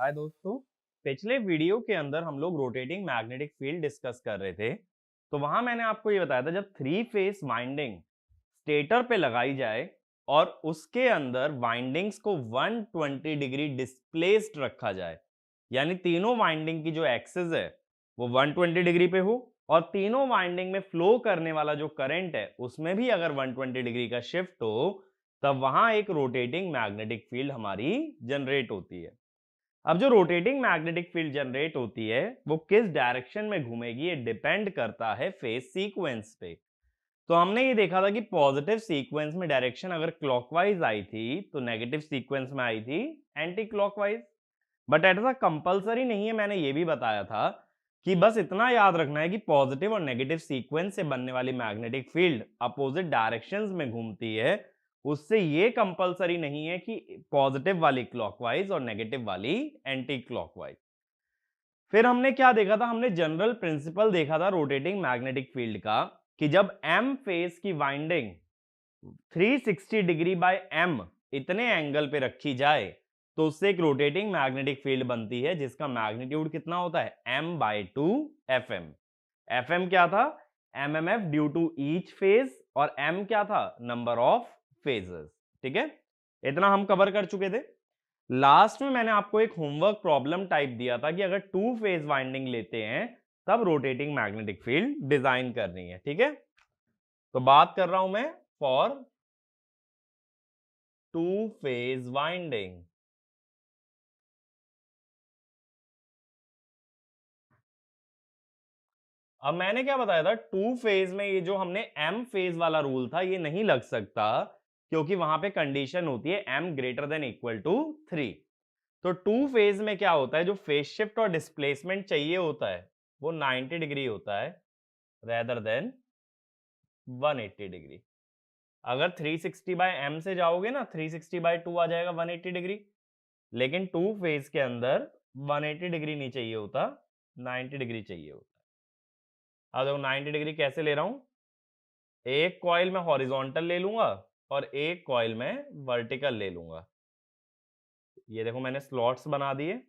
हाय दोस्तों। पिछले वीडियो के अंदर हम लोग रोटेटिंग मैग्नेटिक फील्ड डिस्कस कर रहे थे। तो वहां मैंने आपको ये बताया था जब थ्री फेस वाइंडिंग स्टेटर पे लगाई जाए और उसके अंदर वाइंडिंग्स को 120 डिग्री डिस्प्लेस्ड रखा जाए, यानी तीनों वाइंडिंग की जो एक्सिस है वो 120 डिग्री पे हो और तीनों वाइंडिंग में फ्लो करने वाला जो करंट है उसमें भी अगर 120 डिग्री का शिफ्ट हो, तब वहां एक रोटेटिंग मैग्नेटिक फील्ड हमारी जनरेट होती है। अब जो रोटेटिंग मैग्नेटिक फील्ड जनरेट होती है वो किस डायरेक्शन में घूमेगी, ये डिपेंड करता है फेज सीक्वेंस पे। तो हमने ये देखा था कि पॉजिटिव सीक्वेंस में डायरेक्शन अगर क्लॉकवाइज आई थी तो नेगेटिव सीक्वेंस में आई थी एंटी क्लॉकवाइज। बट ऐसा कंपलसरी नहीं है, मैंने ये भी बताया था कि बस इतना याद रखना है कि पॉजिटिव और नेगेटिव सीक्वेंस से बनने वाली मैग्नेटिक फील्ड अपोजिट डायरेक्शंस में घूमती है। उससे ये कंपलसरी नहीं है कि पॉजिटिव वाली क्लॉकवाइज और नेगेटिव वाली एंटी क्लॉकवाइज। फिर हमने क्या देखा था, हमने जनरल प्रिंसिपल देखा था रोटेटिंग मैग्नेटिक फील्ड का कि जब एम फेज की वाइंडिंग 360 डिग्री बाय एम इतने एंगल पे रखी जाए तो उससे एक रोटेटिंग मैग्नेटिक फील्ड बनती है जिसका मैग्नीट्यूड कितना होता है, M by two F M. F M क्या था, M M F due to each phase, और एम क्या था, नंबर ऑफ फेजेस। ठीक है, इतना हम कवर कर चुके थे। लास्ट में मैंने आपको एक होमवर्क प्रॉब्लम टाइप दिया था कि अगर टू फेज वाइंडिंग लेते हैं तब रोटेटिंग मैग्नेटिक फील्ड डिजाइन करनी है। ठीक है, तो बात कर रहा हूं मैं फॉर टू फेज वाइंडिंग। अब मैंने क्या बताया था, टू फेज में ये जो हमने एम फेज वाला रूल था ये नहीं लग सकता, क्योंकि वहां पे कंडीशन होती है M greater than equal to 3। तो टू फेज में क्या होता है, जो फेज शिफ्ट और डिस्प्लेसमेंट चाहिए होता है वो 90 डिग्री होता है रेदर देन 180 डिग्री। अगर 360 बाय एम से जाओगे ना, 360 बाय 2 आ जाएगा 180 डिग्री। लेकिन टू फेज के अंदर 180 डिग्री नहीं चाहिए होता, 90 डिग्री चाहिए होता है। अब देखो 90 डिग्री कैसे ले रहा हूं, एक कॉइल में हॉरिजॉन्टल ले लूंगा और एक कॉइल में वर्टिकल ले लूंगा। ये देखो मैंने स्लॉट्स बना दिए।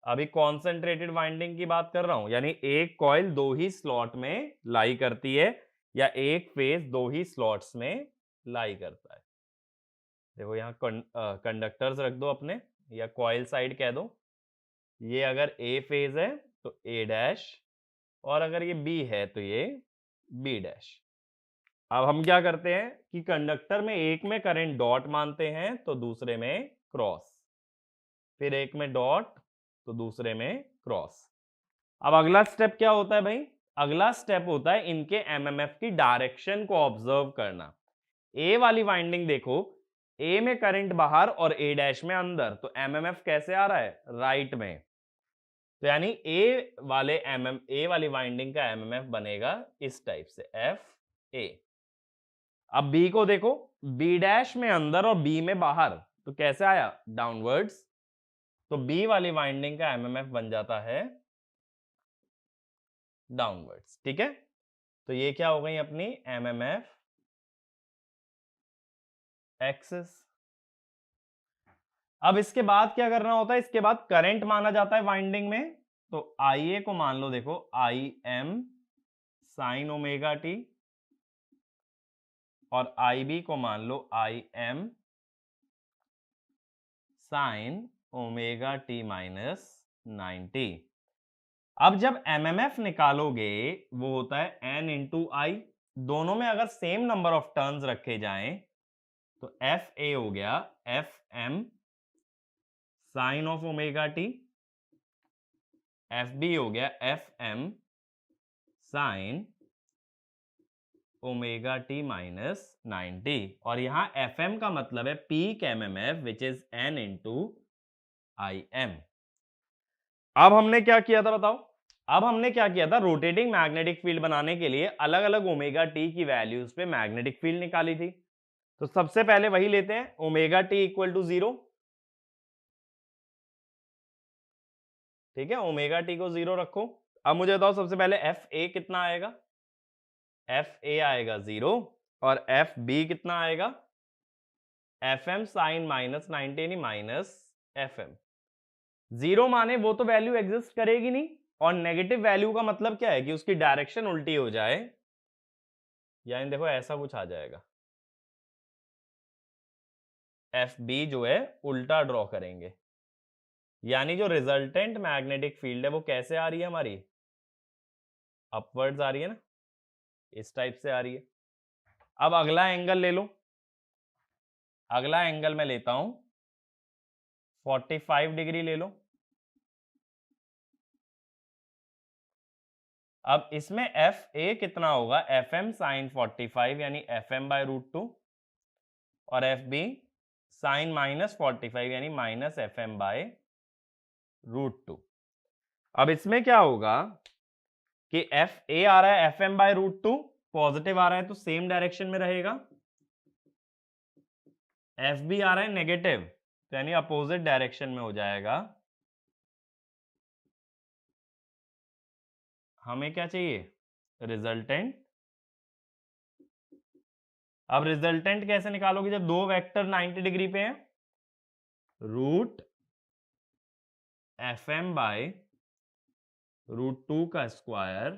अभी कॉन्सेंट्रेटेड वाइंडिंग की बात कर रहा हूं, यानी एक कॉइल दो ही स्लॉट में लाई करती है या एक फेज दो ही स्लॉट्स में लाई करता है। देखो यहाँ कंडक्टर्स रख दो अपने, या कॉइल साइड कह दो। ये अगर ए फेज है तो ए डैश, और अगर ये बी है तो ये बी डैश। अब हम क्या करते हैं कि कंडक्टर में एक में करंट डॉट मानते हैं तो दूसरे में क्रॉस, फिर एक में डॉट तो दूसरे में क्रॉस। अब अगला स्टेप क्या होता है भाई, अगला स्टेप होता है इनके एमएमएफ की डायरेक्शन को ऑब्जर्व करना। ए वाली वाइंडिंग देखो, ए में करंट बाहर और ए डैश में अंदर, तो एमएमएफ कैसे आ रहा है, राइट में। तो यानी ए वाली वाइंडिंग का एमएमएफ बनेगा इस टाइप से, एफ ए। अब बी को देखो, बी डैश में अंदर और बी में बाहर, तो कैसे आया, डाउनवर्ड्स। तो बी वाली वाइंडिंग का एमएमएफ बन जाता है डाउनवर्ड्स। ठीक है, तो ये क्या हो गई अपनी एमएमएफ एक्सिस। अब इसके बाद क्या करना होता है, इसके बाद करंट माना जाता है वाइंडिंग में। तो आईए को मान लो, देखो I M sine omega T, और आई बी को मान लो I M sine omega T minus 90। अब जब एमएमएफ निकालोगे वो होता है एन इंटू आई। दोनों में अगर सेम नंबर ऑफ टर्न्स रखे जाएं तो एफ ए हो गया F M sine of omega T, F B हो गया F M sine omega T minus 90। और यहां एफ एम का मतलब है peak MMF which is N into I M. अब हमने क्या किया था बताओ, अब हमने क्या किया था, रोटेटिंग मैग्नेटिक फील्ड बनाने के लिए अलग अलग ओमेगा टी की वैल्यूज पे मैग्नेटिक फील्ड निकाली थी। तो सबसे पहले वही लेते हैं, ओमेगा टी इक्वल टू 0। ठीक है, ओमेगा टी को 0 रखो। अब मुझे बताओ सबसे पहले एफ ए कितना आएगा, एफ ए आएगा 0, और एफ बी कितना आएगा, F M sine minus 90 minus F M. Zero माने वो तो वैल्यू एग्जिस्ट करेगी नहीं, और नेगेटिव वैल्यू का मतलब क्या है कि उसकी डायरेक्शन उल्टी हो जाए, यानी देखो ऐसा कुछ आ जाएगा, एफ बी जो है उल्टा ड्रॉ करेंगे, यानी जो रिजल्टेंट मैग्नेटिक फील्ड है वो कैसे आ रही है हमारी, अपवर्ड्स आ रही है ना, इस टाइप से आ रही है। अब अगला एंगल ले लो, अगला एंगल मैं लेता हूं 45 डिग्री ले लो। अब इसमें एफ ए कितना होगा, एफ एम साइन 45 यानी एफ एम बाय रूट 2, और एफ बी साइन -45 यानी minus F M by root 2। अब इसमें क्या होगा कि एफ ए आ रहा है F M by root 2, positive आ रहा है तो सेम डायरेक्शन में रहेगा, एफ बी आ रहा है नेगेटिव यानी अपोजिट डायरेक्शन में हो जाएगा। हमें क्या चाहिए, रिजल्टेंट। अब रिजल्टेंट कैसे निकालोगे जब दो वेक्टर 90 डिग्री पे हैं, root F M by root 2 का square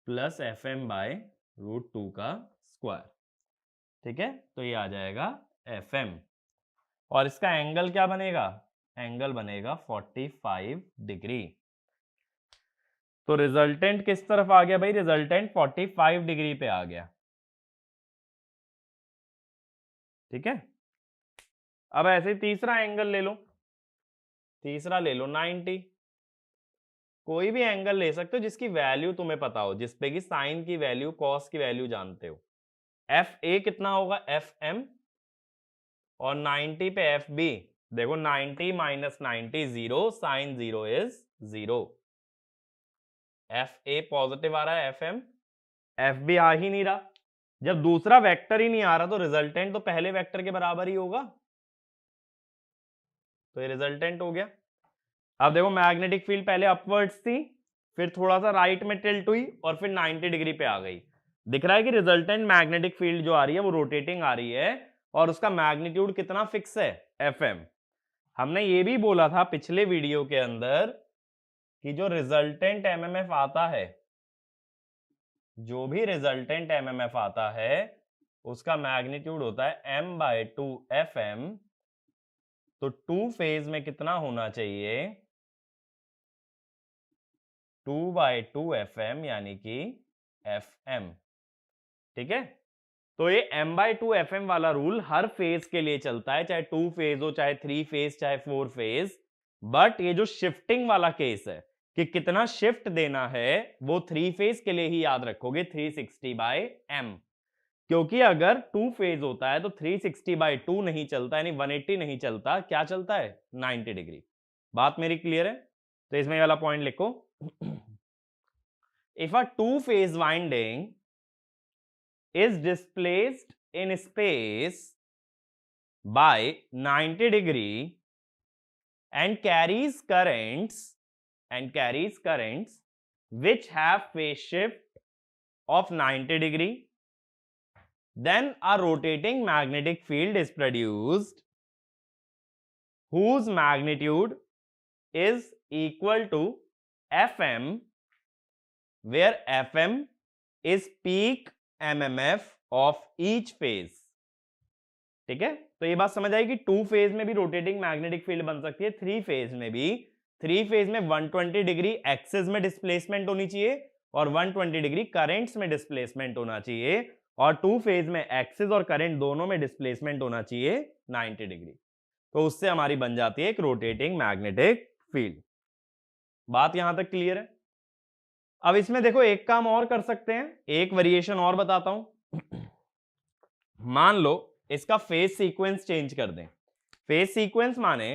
plus F M by root 2 का स्क्वायर, ठीक है, तो ये आ जाएगा एफ एम, और इसका एंगल क्या बनेगा, एंगल बनेगा 45 डिग्री। तो रिजल्टेंट किस तरफ आ गया भाई, रिजल्टेंट 45 डिग्री पे आ गया, ठीक है। अब ऐसे तीसरा एंगल ले लो, तीसरा ले लो 90, कोई भी एंगल ले सकते हो जिसकी वैल्यू तुम्हें पता हो, जिसपे की साइन की वैल्यू कॉस की वैल्यू जानते हो। एफ ए कितना होगा, एफ एम, और 90 पे एफ बी, देखो 90 minus 90 0, sine 0 is 0, F A positive आ रहा है, एफ एम, एफ बी आ ही नहीं रहा, जब दूसरा वेक्टर ही नहीं आ रहा तो रिजल्टेंट तो पहले वेक्टर के बराबर ही होगा, तो ये रिजल्टेंट हो गया। अब देखो मैग्नेटिक फील्ड पहले अपवर्ड्स थी, फिर थोड़ा सा राइट में टिल्ट हुई और फिर 90 डिग्री पे आ गई, दिख रहा है कि रिजल्टेंट मैग्नेटिक फील्ड जो आ रही है वो रोटेटिंग आ रही है, और उसका मैग्नीट्यूड कितना फिक्स है, एफ एम। हमने ये भी बोला था पिछले वीडियो के अंदर कि जो रिजल्टेंट एमएमएफ आता है, जो भी रिजल्टेंट एमएमएफ आता है उसका मैग्नीट्यूड होता है m बाय 2 एफ एम, तो टू फेज में कितना होना चाहिए, 2 बाय 2 एफ एम यानी कि एफ एम, ठीक है। तो ये m बाय 2 एफ एम वाला रूल हर फेज के लिए चलता है, चाहे 2 फेज हो, चाहे 3 फेज, चाहे 4 फेज, बट ये जो शिफ्टिंग वाला केस है कि कितना शिफ्ट देना है वो 3 फेज के लिए ही याद रखोगे, 360 बाय m, क्योंकि अगर 2 फेज होता है तो 360 बाय 2 नहीं चलता, यानी 180 नहीं चलता, क्या चलता है, 90 डिग्री। बात मेरी क्लियर है, तो इसमें वाला पॉइंट लिखो। If a 2 phase winding is displaced in space by 90 degree and carries currents which have phase shift of 90 degree, then a rotating magnetic field is produced whose magnitude is equal to Fm, where Fm is peak MMF of each phase, ठीक है। तो ये बात समझ आई कि 2 phase में भी rotating magnetic field बन सकती है, 3 फेज में भी। 3 फेज में 120 डिग्री एक्सिस में डिस्प्लेसमेंट होनी चाहिए और 120 डिग्री करेंट्स में डिस्प्लेसमेंट होना चाहिए, और 2 फेज में एक्सिस और करंट दोनों में डिस्प्लेसमेंट होना चाहिए 90 डिग्री, तो उससे हमारी बन जाती है एक रोटेटिंग मैग्नेटिक फील्ड। बात यहां तक क्लियर है। अब इसमें देखो एक काम और कर सकते हैं, एक वेरिएशन और बताता हूं। मान लो इसका फेज सीक्वेंस चेंज कर दें, फेज सीक्वेंस माने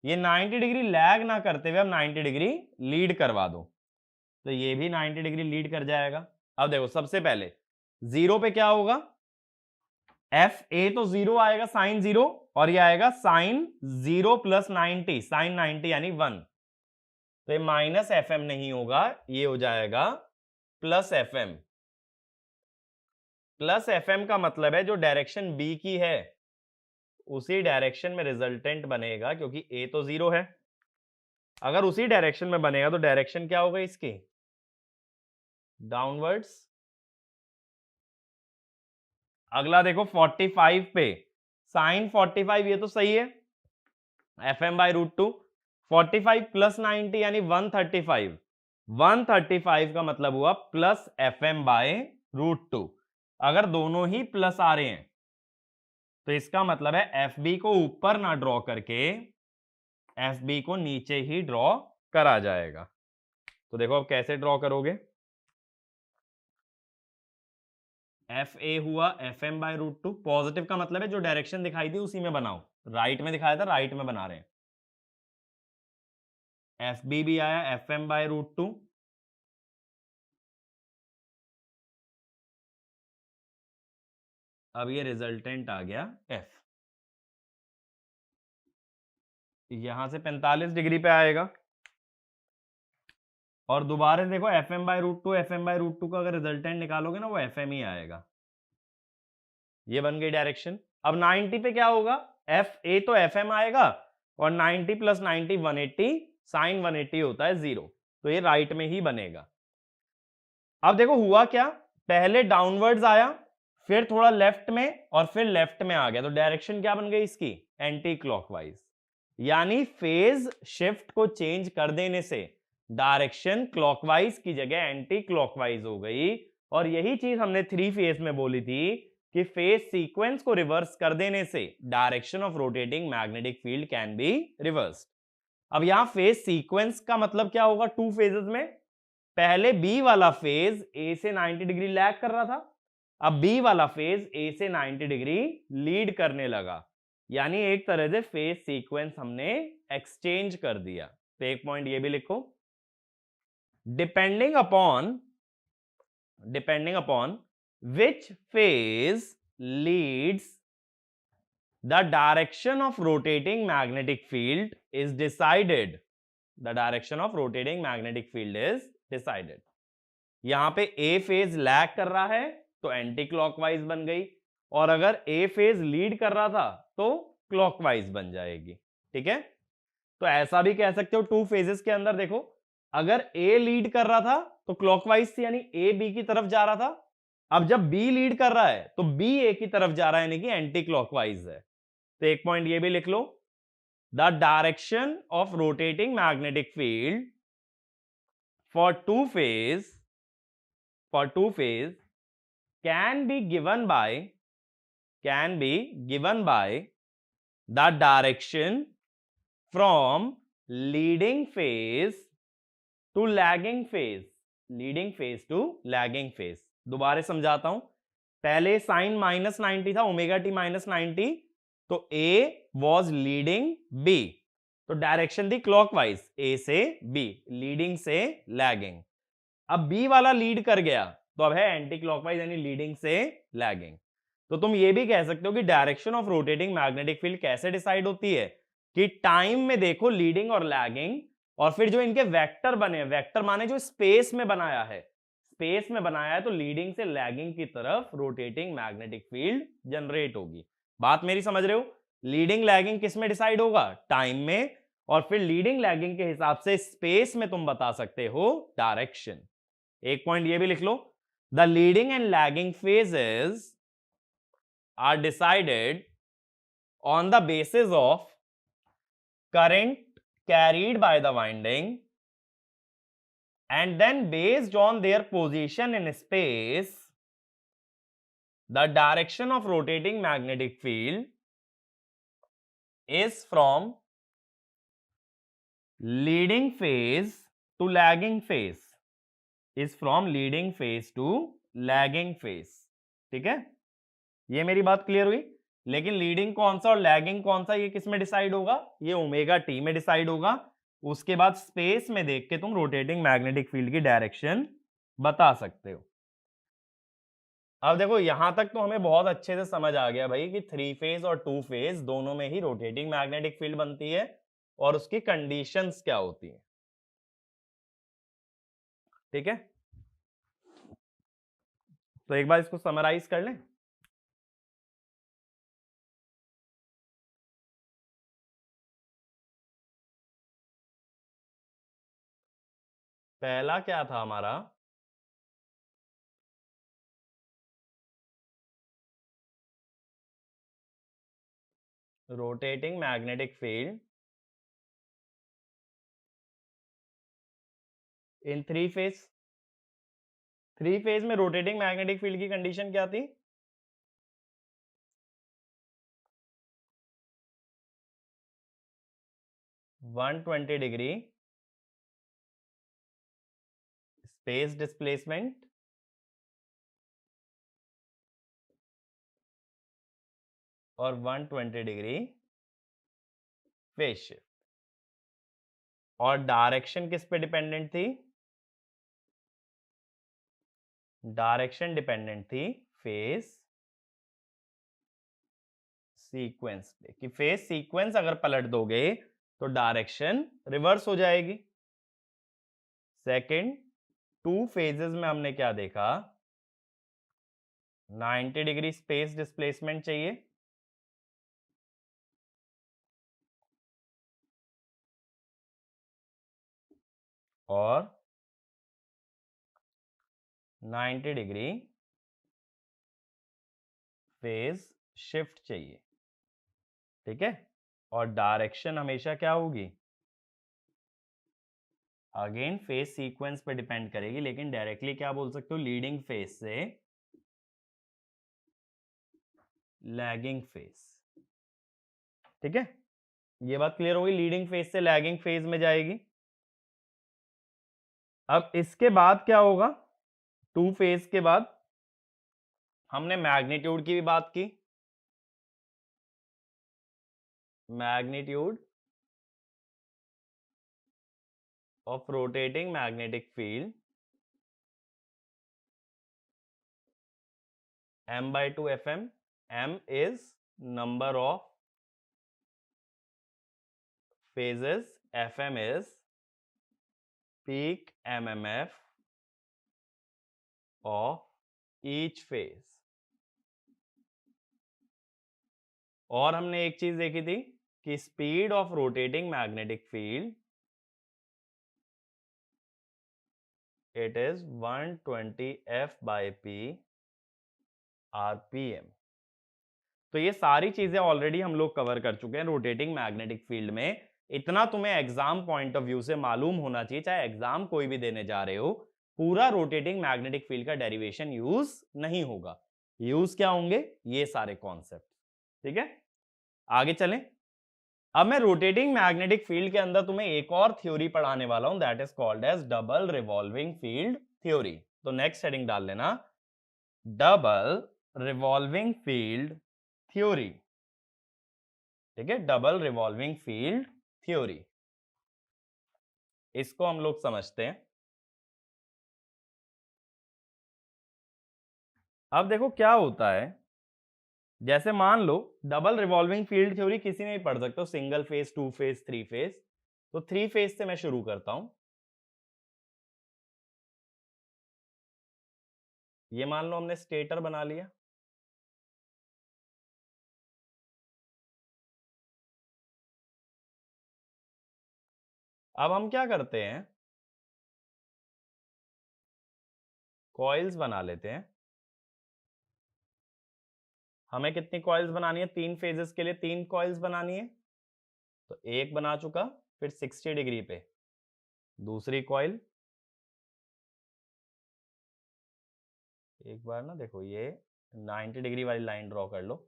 ये 90 डिग्री लैग ना करते हुए अब 90 डिग्री लीड करवा दो, तो ये भी 90 डिग्री लीड कर जाएगा। अब देखो सबसे पहले जीरो पे क्या होगा, एफ ए तो जीरो आएगा, साइन 0, और ये आएगा साइन 0 प्लस 90, साइन 90 यानी 1, तो ये माइनस एफ एम नहीं होगा, ये हो जाएगा plus F M. Plus F M का मतलब है जो डायरेक्शन बी की है उसी डायरेक्शन में रिजल्टेंट बनेगा, क्योंकि ए तो 0 है। अगर उसी डायरेक्शन में बनेगा तो डायरेक्शन क्या होगा इसकी? डाउनवर्ड्स। अगला देखो 45 पे साइन 45, ये तो सही है, F M by root two. 45 plus 90 यानी 135। 135 का मतलब हुआ plus F M by root two. अगर दोनों ही प्लस आ रहे हैं तो इसका मतलब है एफ बी को ऊपर ना ड्रॉ करके एफ बी को नीचे ही ड्रॉ करा जाएगा। तो देखो अब कैसे ड्रॉ करोगे? एफ ए हुआ F M by root two, positive का मतलब है जो डायरेक्शन दिखाई थी उसी में बनाओ, राइट में दिखाया था राइट में बना रहे हैं। एफ बी भी आया F M by root two, अब ये रिजल्टेंट आ गया एफ, यहां से 45 डिग्री पे आएगा। और दोबारा देखो F M by root two, F M by root two का अगर रिजल्टेंट निकालोगे ना वो एफ एम ही आएगा। ये बन गई डायरेक्शन। अब 90 पे क्या होगा? एफ ए तो एफ एम आएगा, और 90 प्लस 90 180, साइन 180 होता है 0, तो ये राइट में ही बनेगा। अब देखो हुआ क्या, पहले डाउनवर्ड्स आया, फिर थोड़ा लेफ्ट में, और फिर लेफ्ट में आ गया, तो डायरेक्शन क्या बन गई इसकी? Anti clockwise. यानी फेज शिफ्ट को चेंज कर देने से डायरेक्शन क्लॉकवाइज की जगह एंटी क्लॉकवाइज हो गई। और यही चीज हमने 3 फेज में बोली थी कि फेज सीक्वेंस को रिवर्स कर देने से direction of rotating magnetic field can be reversed. अब यहां फेज सीक्वेंस का मतलब क्या होगा? 2 फेजेस में पहले बी वाला फेज ए से 90 डिग्री लैग कर रहा था, अब बी वाला फेज ए से 90 डिग्री लीड करने लगा, यानी एक तरह से फेज सीक्वेंस हमने एक्सचेंज कर दिया। तो एक पॉइंट ये भी लिखो, depending upon which phase leads the direction of rotating magnetic field is decided. The direction of rotating magnetic field is decided. यहां पे ए फेज लैग कर रहा है तो एंटी क्लॉकवाइज बन गई, और अगर ए फेज लीड कर रहा था तो क्लॉकवाइज बन जाएगी। ठीक है, तो ऐसा भी कह सकते हो 2 फेजेस के अंदर देखो, अगर ए लीड कर रहा था तो क्लॉकवाइज थी, यानी ए बी की तरफ जा रहा था। अब जब बी लीड कर रहा है तो बी ए की तरफ जा रहा है, यानी कि एंटी क्लॉकवाइज है। तो एक पॉइंट ये भी लिख लो, the direction of rotating magnetic field for two phase can be given by the direction from leading phase to lagging phase, दोबारा समझाता हूं। पहले साइन -90 था, ओमेगा टी -90, तो A was लीडिंग B, तो डायरेक्शन थी क्लॉकवाइज, A से B, leading से लैगिंग। अब B वाला लीड कर गया तो अब है एंटी क्लॉकवाइज, यानी लीडिंग से लैगिंग। तो तुम ये भी कह सकते हो कि direction of rotating magnetic field कैसे डिसाइड होती है कि टाइम में देखो लीडिंग और लैगिंग, और फिर जो इनके वेक्टर बने, वेक्टर माने जो स्पेस में बनाया है, तो लीडिंग से लैगिंग की तरफ रोटेटिंग मैग्नेटिक फील्ड जनरेट होगी। बात मेरी समझ रहे हो? लीडिंग लैगिंग किस में डिसाइड होगा? टाइम में, और फिर लीडिंग लैगिंग के हिसाब से स्पेस में तुम बता सकते हो डायरेक्शन। एक पॉइंट ये भी लिख लो, the leading and lagging phases are decided on the basis of current carried by the winding, and then based on their position in space, the direction of rotating magnetic field is from leading phase to lagging phase, ठीक है, ये मेरी बात clear हुई। लेकिन leading कौन सा और लैगिंग कौन सा, ये किस में डिसाइड होगा? ये ओमेगा टी में डिसाइड होगा। उसके बाद स्पेस में देख के तुम रोटेटिंग मैग्नेटिक फील्ड की डायरेक्शन बता सकते हो। अब देखो यहां तक तो हमें बहुत अच्छे से समझ आ गया भाई कि 3 फेज और 2 फेज दोनों में ही रोटेटिंग मैग्नेटिक फील्ड बनती है और उसकी कंडीशंस क्या होती हैं। ठीक है, तो एक बार इसको समराइज कर लें। पहला क्या था हमारा, rotating magnetic field in three phase. Three phase में रोटेटिंग मैग्नेटिक फील्ड की कंडीशन क्या थी? वन 120 डिग्री स्पेस डिस्प्लेसमेंट और 120 डिग्री फेज शिफ्ट। और डायरेक्शन किस पे डिपेंडेंट थी? डायरेक्शन डिपेंडेंट थी फेज सीक्वेंस पे, कि फेज सीक्वेंस अगर पलट दोगे तो डायरेक्शन रिवर्स हो जाएगी। सेकंड, टू फेजेस में हमने क्या देखा, 90 डिग्री स्पेस डिस्प्लेसमेंट चाहिए, और 90 डिग्री फेज शिफ्ट चाहिए। ठीक है, और डायरेक्शन हमेशा क्या होगी, अगेन फेज सीक्वेंस पे डिपेंड करेगी, लेकिन डायरेक्टली क्या बोल सकते हो, लीडिंग फेज से लैगिंग फेज। ठीक है, ये बात क्लियर होगी, लीडिंग फेज से लैगिंग फेज में जाएगी। अब इसके बाद क्या होगा, टू फेज के बाद हमने मैग्नीट्यूड की भी बात की। Magnitude of rotating magnetic field m/2 fm, m is number of phases, fm is peak mmf of each phase। और हमने एक चीज देखी थी कि speed of rotating magnetic field it is 120 f/p rpm। तो ये सारी चीजें ऑलरेडी हम लोग कवर कर चुके हैं रोटेटिंग मैग्नेटिक फील्ड में। इतना तुम्हें एग्जाम पॉइंट ऑफ व्यू से मालूम होना चाहिए, चाहे एग्जाम कोई भी देने जा रहे हो, पूरा रोटेटिंग मैग्नेटिक फील्ड का डेरिवेशन यूज नहीं होगा। यूज क्या होंगे, ये सारे कॉन्सेप्ट। ठीक है, आगे चलें। अब मैं रोटेटिंग मैग्नेटिक फील्ड के अंदर तुम्हें एक और थ्योरी पढ़ाने वाला हूं, that is called as double revolving field theory. तो नेक्स्ट हेडिंग डाल लेना, डबल रिवॉल्विंग फील्ड थ्योरी। ठीक है, डबल रिवॉल्विंग फील्ड थ्योरी, इसको हम लोग समझते हैं। अब देखो क्या होता है, जैसे मान लो डबल रिवॉल्विंग फील्ड थ्योरी किसी में भी पढ़ सकते हो, single phase, two phase, three phase. तो थ्री फेज से मैं शुरू करता हूं। ये मान लो हमने स्टेटर बना लिया। अब हम क्या करते हैं, कॉइल्स बना लेते हैं। हमें कितनी कॉइल्स बनानी है, तीन फेजेस के लिए तीन कॉइल्स बनानी है। तो एक बना चुका, फिर 60 डिग्री पे दूसरी कॉइल। एक बार ना देखो, ये 90 डिग्री वाली लाइन ड्रॉ कर लो,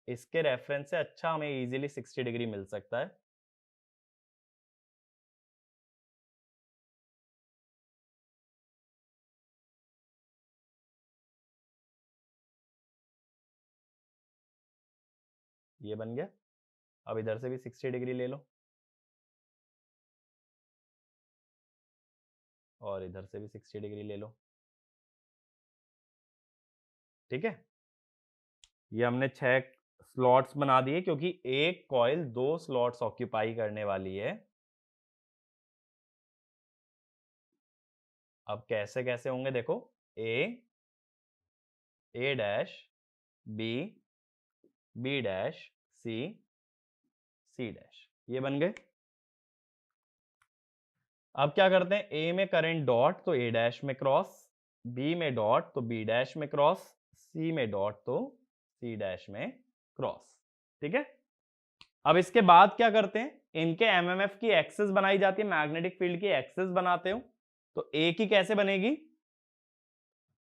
इसके रेफरेंस से अच्छा हमें इजीली 60 डिग्री मिल सकता है। ये बन गया। अब इधर से भी 60 डिग्री ले लो, और इधर से भी 60 डिग्री ले लो। ठीक है, ये हमने 6 स्लॉट्स बना दिए, क्योंकि एक कॉइल 2 स्लॉट्स ऑक्यूपाई करने वाली है। अब कैसे कैसे होंगे देखो, ए डैश, बी, बी डैश, सी, सी डैश, ये बन गए। अब क्या करते हैं, ए में करंट डॉट तो ए डैश में क्रॉस, बी में डॉट तो बी डैश में क्रॉस, सी में डॉट तो सी डैश में क्रॉस। ठीक है, अब इसके बाद क्या करते हैं, इनके एमएमएफ की एक्सिस बनाई जाती है, मैग्नेटिक फील्ड की एक्सिस बनाते हो। तो ए की कैसे बनेगी,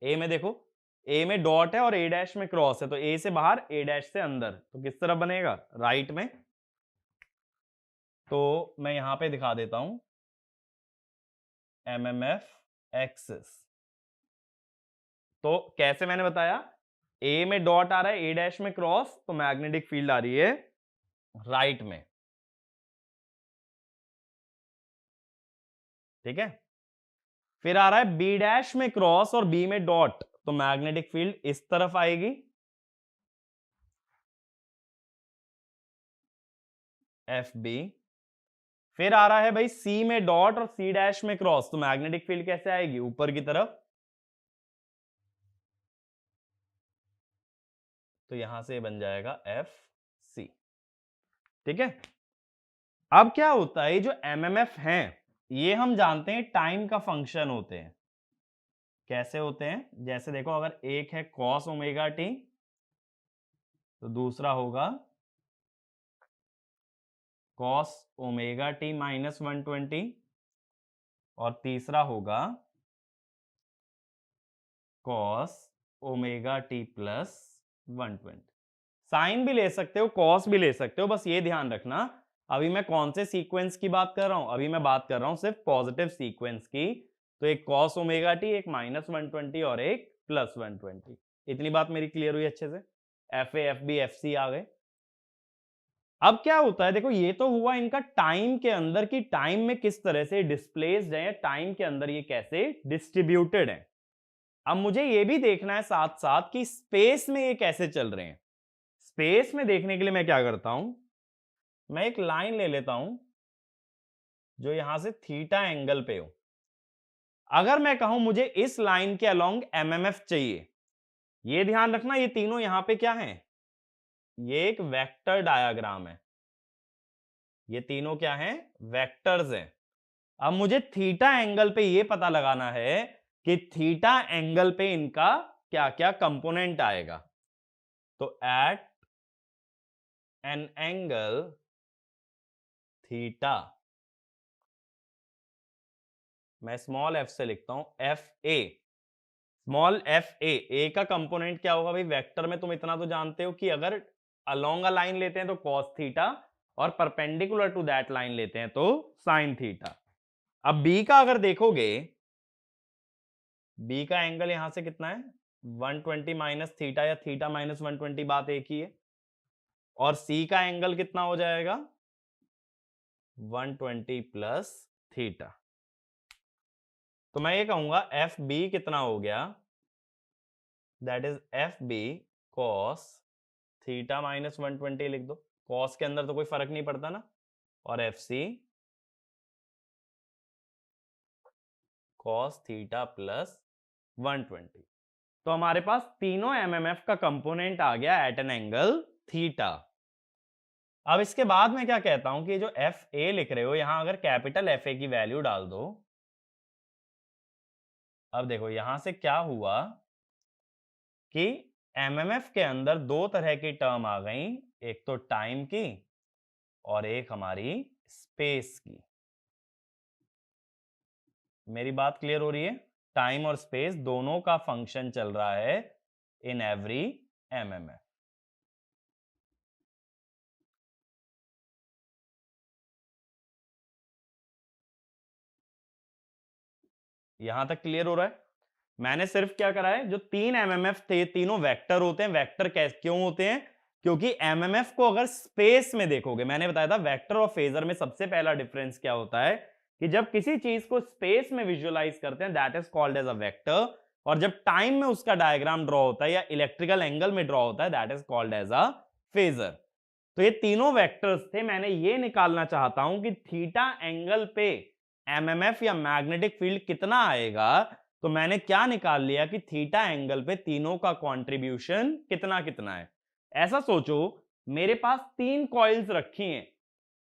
ए में देखो, ए में डॉट है और ए डैश में क्रॉस है, तो ए से बाहर ए डैश से अंदर, तो किस तरफ बनेगा, राइट में। तो मैं यहां पे दिखा देता हूं एमएमएफ एक्सिस। तो कैसे मैंने बताया, ए में डॉट आ रहा है, ए डैश में क्रॉस, तो मैग्नेटिक फील्ड आ रही है राइट में। ठीक है, फिर आ रहा है बी डैश में क्रॉस और बी में डॉट, तो मैग्नेटिक फील्ड इस तरफ आएगी, एफ बी। फिर आ रहा है भाई सी में डॉट और सी डैश में क्रॉस, तो मैग्नेटिक फील्ड कैसे आएगी, ऊपर की तरफ, तो यहां से बन जाएगा एफ सी। ठीक है, अब क्या होता है, जो एमएमएफ हैं ये हम जानते हैं टाइम का फंक्शन होते हैं। कैसे होते हैं, जैसे देखो, अगर एक है कॉस ओमेगा टी, तो दूसरा होगा कॉस ओमेगा टी माइनस 120, और तीसरा होगा cos omega T plus 120। Sine भी ले सकते हो, कॉस भी ले सकते हो, बस ये ध्यान रखना अभी मैं कौन से सीक्वेंस की बात कर रहा हूं, अभी मैं बात कर रहा हूं सिर्फ पॉजिटिव सीक्वेंस की। तो एक कॉस ओमेगा टी, एक माइनस 120 और एक प्लस 120। इतनी बात मेरी क्लियर हुई अच्छे से, F A F B F C आ गए। अब क्या होता है, देखो ये तो हुआ इनका टाइम के अंदर की, टाइम में किस तरह से डिस्प्लेस्ड है, टाइम के अंदर ये कैसे डिस्ट्रीब्यूटेड है। अब मुझे ये भी देखना है साथ साथ कि स्पेस में ये कैसे चल रहे हैं। स्पेस में देखने के लिए मैं क्या करता हूं, मैं एक लाइन ले लेता हूं जो यहां से थीटा एंगल पे हो। अगर मैं कहूं मुझे इस लाइन के अलोंग एमएमएफ चाहिए, ये ध्यान रखना ये तीनों यहां पे क्या हैं, ये एक वेक्टर डायग्राम है, ये तीनों क्या हैं, वेक्टर्स हैं। अब मुझे थीटा एंगल पे ये पता लगाना है कि थीटा एंगल पे इनका क्या क्या कंपोनेंट आएगा। तो एट एन एंगल थीटा, मैं स्मॉल एफ से लिखता हूं, F A, small F A का कंपोनेंट क्या होगा भाई, वेक्टर में तुम इतना तो जानते हो कि अगर अलोंग अ लाइन लेते हैं तो कॉस थीटा, और परपेंडिकुलर टू दैट लाइन लेते हैं तो साइन थीटा। अब बी का अगर देखोगे, बी का एंगल यहां से कितना है, 120 माइनस थीटा, या थीटा माइनस 120, बात एक ही है। और सी का एंगल कितना हो जाएगा, 120 प्लस थीटा। तो मैं ये कहूंगा एफ बी कितना हो गया, that is F B cos theta minus 120 लिख दो, कॉस के अंदर तो कोई फर्क नहीं पड़ता ना, और F C cos theta plus 120। तो हमारे पास तीनों एमएमएफ का कंपोनेंट आ गया एट एन एंगल थीटा। अब इसके बाद मैं क्या कहता हूं कि जो एफ ए लिख रहे हो, यहां अगर कैपिटल एफ ए की वैल्यू डाल दो। अब देखो यहां से क्या हुआ कि एमएमएफ के अंदर दो तरह की टर्म आ गई, एक तो टाइम की और एक हमारी स्पेस की। मेरी बात क्लियर हो रही है, टाइम और स्पेस दोनों का फंक्शन चल रहा है इन एवरी एमएमएफ। यहां तक क्लियर हो रहा है। मैंने सिर्फ क्या करा है, जो तीन एमएमएफ थे तीनों वेक्टर होते हैं। वेक्टर क्यों होते हैं, क्योंकि एमएमएफ को अगर स्पेस में देखोगे, मैंने बताया था वेक्टर और फेजर में सबसे पहला डिफरेंस क्या होता है कि जब किसी चीज को स्पेस में विजुअलाइज करते हैं that is called as a vector, और जब टाइम में उसका डायग्राम ड्रॉ होता है या इलेक्ट्रिकल एंगल में ड्रॉ होता है that is called as a phasor. तो ये तीनों वेक्टर्स थे, मैंने ये निकालना चाहता हूं कि थीटा एंगल पे एमएमएफ या मैग्नेटिक फील्ड कितना आएगा। तो मैंने क्या निकाल लिया कि थीटा एंगल पे तीनों का कंट्रीब्यूशन कितना कितना है। ऐसा सोचो, मेरे पास तीन कॉइल्स रखी हैं,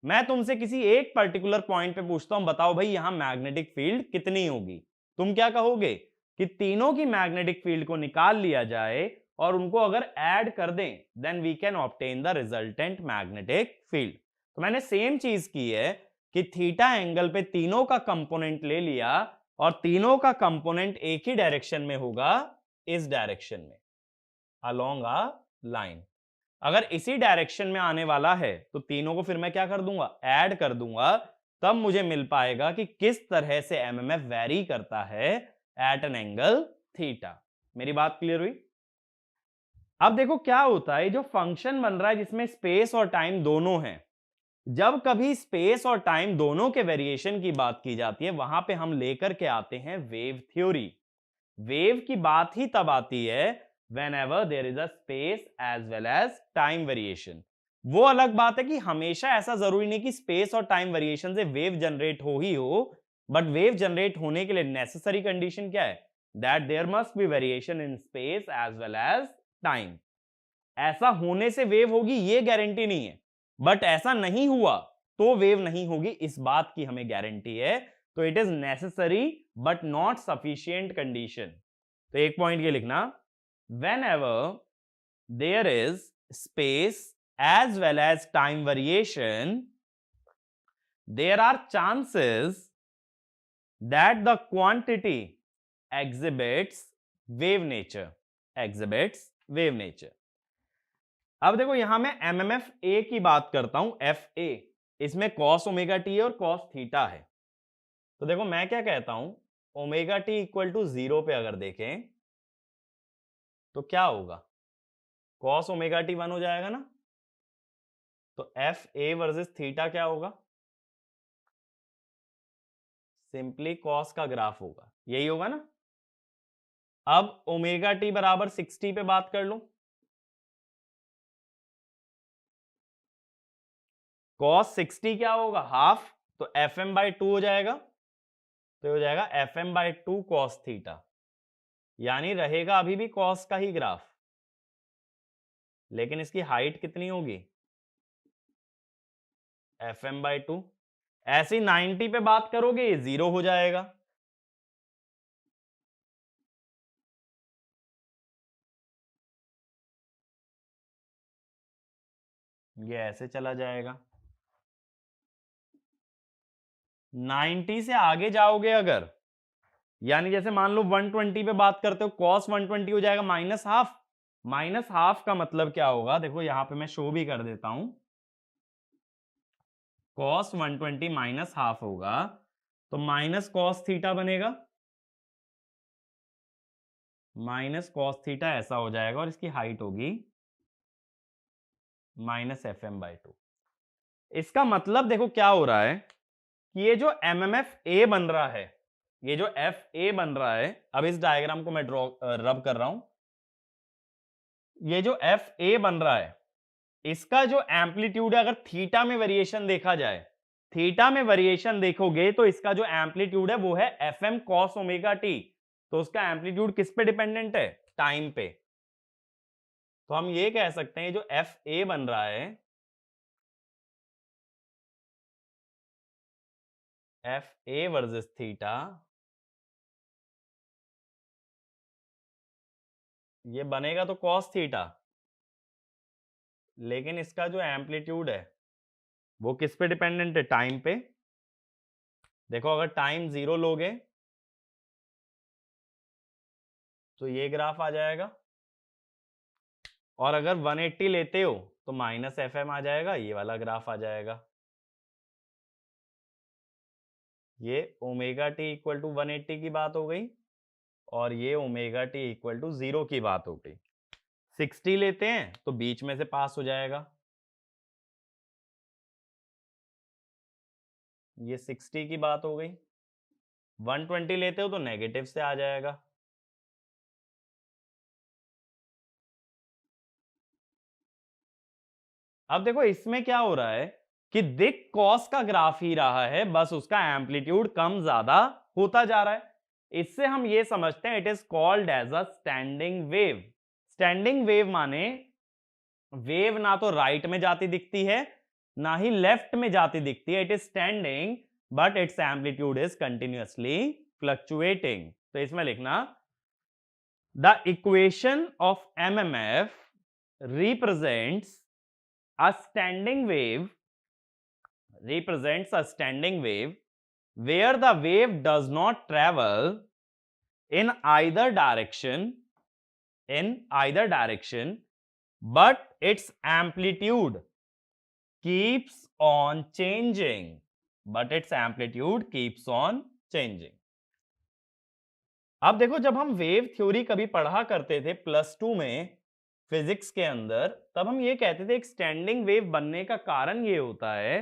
मैं तुमसे किसी एक पर्टिकुलर पॉइंट पे पूछता हूं, बताओ भाई यहां मैग्नेटिक फील्ड कितनी होगी, तुम क्या कहोगे कि तीनों की मैग्नेटिक फील्ड को निकाल लिया जाए और उनको अगर ऐड कर दें then we can obtain the resultant magnetic field. तो मैंने सेम चीज की है कि थीटा एंगल पे तीनों का कंपोनेंट ले लिया और तीनों का कंपोनेंट एक ही डायरेक्शन में होगा, इस डायरेक्शन में अलोंग अ लाइन। अगर इसी डायरेक्शन में आने वाला है तो तीनों को फिर मैं क्या कर दूंगा, ऐड कर दूंगा, तब मुझे मिल पाएगा कि किस तरह से एमएमएफ वेरी करता है एट एन एंगल थीटा। मेरी बात क्लियर हुई? अब देखो क्या होता है, जो फंक्शन बन रहा है जिसमें स्पेस और टाइम दोनों हैं, जब कभी स्पेस और टाइम दोनों के वेरिएशन की बात की जाती है वहां पे हम लेकर के आते हैं वेव थ्योरी। वेव की बात ही तब आती है whenever there is a space as well as time variation। वो अलग बात है कि हमेशा ऐसा जरूरी नहीं कि स्पेस और टाइम वेरिएशन से वेव जनरेट हो ही हो, बट वेव जनरेट होने के लिए नेसेसरी कंडीशन क्या है, that there must be variation in space as well as time. ऐसा होने से वेव होगी ये गारंटी नहीं है, बट ऐसा नहीं हुआ तो वेव नहीं होगी, इस बात की हमें गारंटी है। तो it is necessary but not sufficient condition. तो एक पॉइंट ये लिखना, whenever there is space as well as time variation there are chances that the quantity exhibits wave nature। अब देखो यहां मैं एमएमएफ ए की बात करता हूं, एफ ए, इसमें कॉस ओमेगा टी और कॉस थीटा है। तो देखो मैं क्या कहता हूं, ओमेगा टी इक्वल टू 0 पे अगर देखें तो क्या होगा, कॉस ओमेगा टी 1 हो जाएगा ना। तो एफ ए वर्सेस थीटा क्या होगा, सिंपली कॉस का ग्राफ होगा, यही होगा ना। अब ओमेगा टी बराबर 60 पे बात कर लो, कॉस 60 क्या होगा, हाफ, तो एफ एम बाई 2 हो जाएगा, तो हो जाएगा F M by 2 cos theta, यानी रहेगा अभी भी कॉस का ही ग्राफ, लेकिन इसकी हाइट कितनी होगी, एफ एम बाई 2। ऐसी 90 पे बात करोगे ये 0 हो जाएगा। ये ऐसे चला जाएगा। 90 से आगे जाओगे अगर, यानी जैसे मान लो 120 पे बात करते हो, cos 120 हो जाएगा माइनस हाफ। माइनस हाफ का मतलब क्या होगा, देखो यहां पे मैं शो भी कर देता हूं, cos 120 माइनस हाफ होगा तो माइनस कॉस थीटा बनेगा, माइनस कॉस थीटा ऐसा हो जाएगा और इसकी हाइट होगी माइनस एफ एम बाई 2। इसका मतलब देखो क्या हो रहा है कि ये जो एमएमएफ ए बन रहा है, ये जो एफ ए बन रहा है, अब इस डायग्राम को मैं ड्रॉ रब कर रहा हूं, ये जो एफ ए बन रहा है इसका जो एम्पलीट्यूड है, अगर थीटा में वेरिएशन देखा जाए, थीटा में वेरिएशन देखोगे तो इसका जो एम्पलीट्यूड है वो है F M cos omega T. तो उसका एम्पलीट्यूड किस पे डिपेंडेंट है, टाइम पे। तो हम ये कह सकते हैं जो एफ ए बन रहा है, एफ ए वर्सेस थीटा, ये बनेगा तो कॉस थीटा, लेकिन इसका जो एम्पलीट्यूड है वो किस पे डिपेंडेंट है, टाइम पे। देखो अगर टाइम 0 लोगे तो ये ग्राफ आ जाएगा, और अगर 180 लेते हो तो माइनस एफ एम आ जाएगा, ये वाला ग्राफ आ जाएगा। ये ओमेगा टी इक्वल टू 180 की बात हो गई और ये ओमेगा टी इक्वल टू 0 की बात हो गई। 60 लेते हैं तो बीच में से पास हो जाएगा, ये 60 की बात हो गई। 120 लेते हो तो नेगेटिव से आ जाएगा, अब देखो इसमें क्या हो रहा है कि दिक कॉस का ग्राफ ही रहा है, बस उसका एम्पलीट्यूड कम ज्यादा होता जा रहा है। इससे हम ये समझते हैं it is called as a standing wave. Standing wave माने वेव ना तो राइट में जाती दिखती है ना ही लेफ्ट में जाती दिखती है, it is standing but it's amplitude is continuously fluctuating. तो इसमें लिखना the equation of MMF represents a standing wave where the wave does not travel in either direction but its amplitude keeps on changing अब देखो, जब हम wave theory कभी पढ़ा करते थे +2 में फिजिक्स के अंदर, तब हम ये कहते थे एक स्टैंडिंग वेव बनने का कारण ये होता है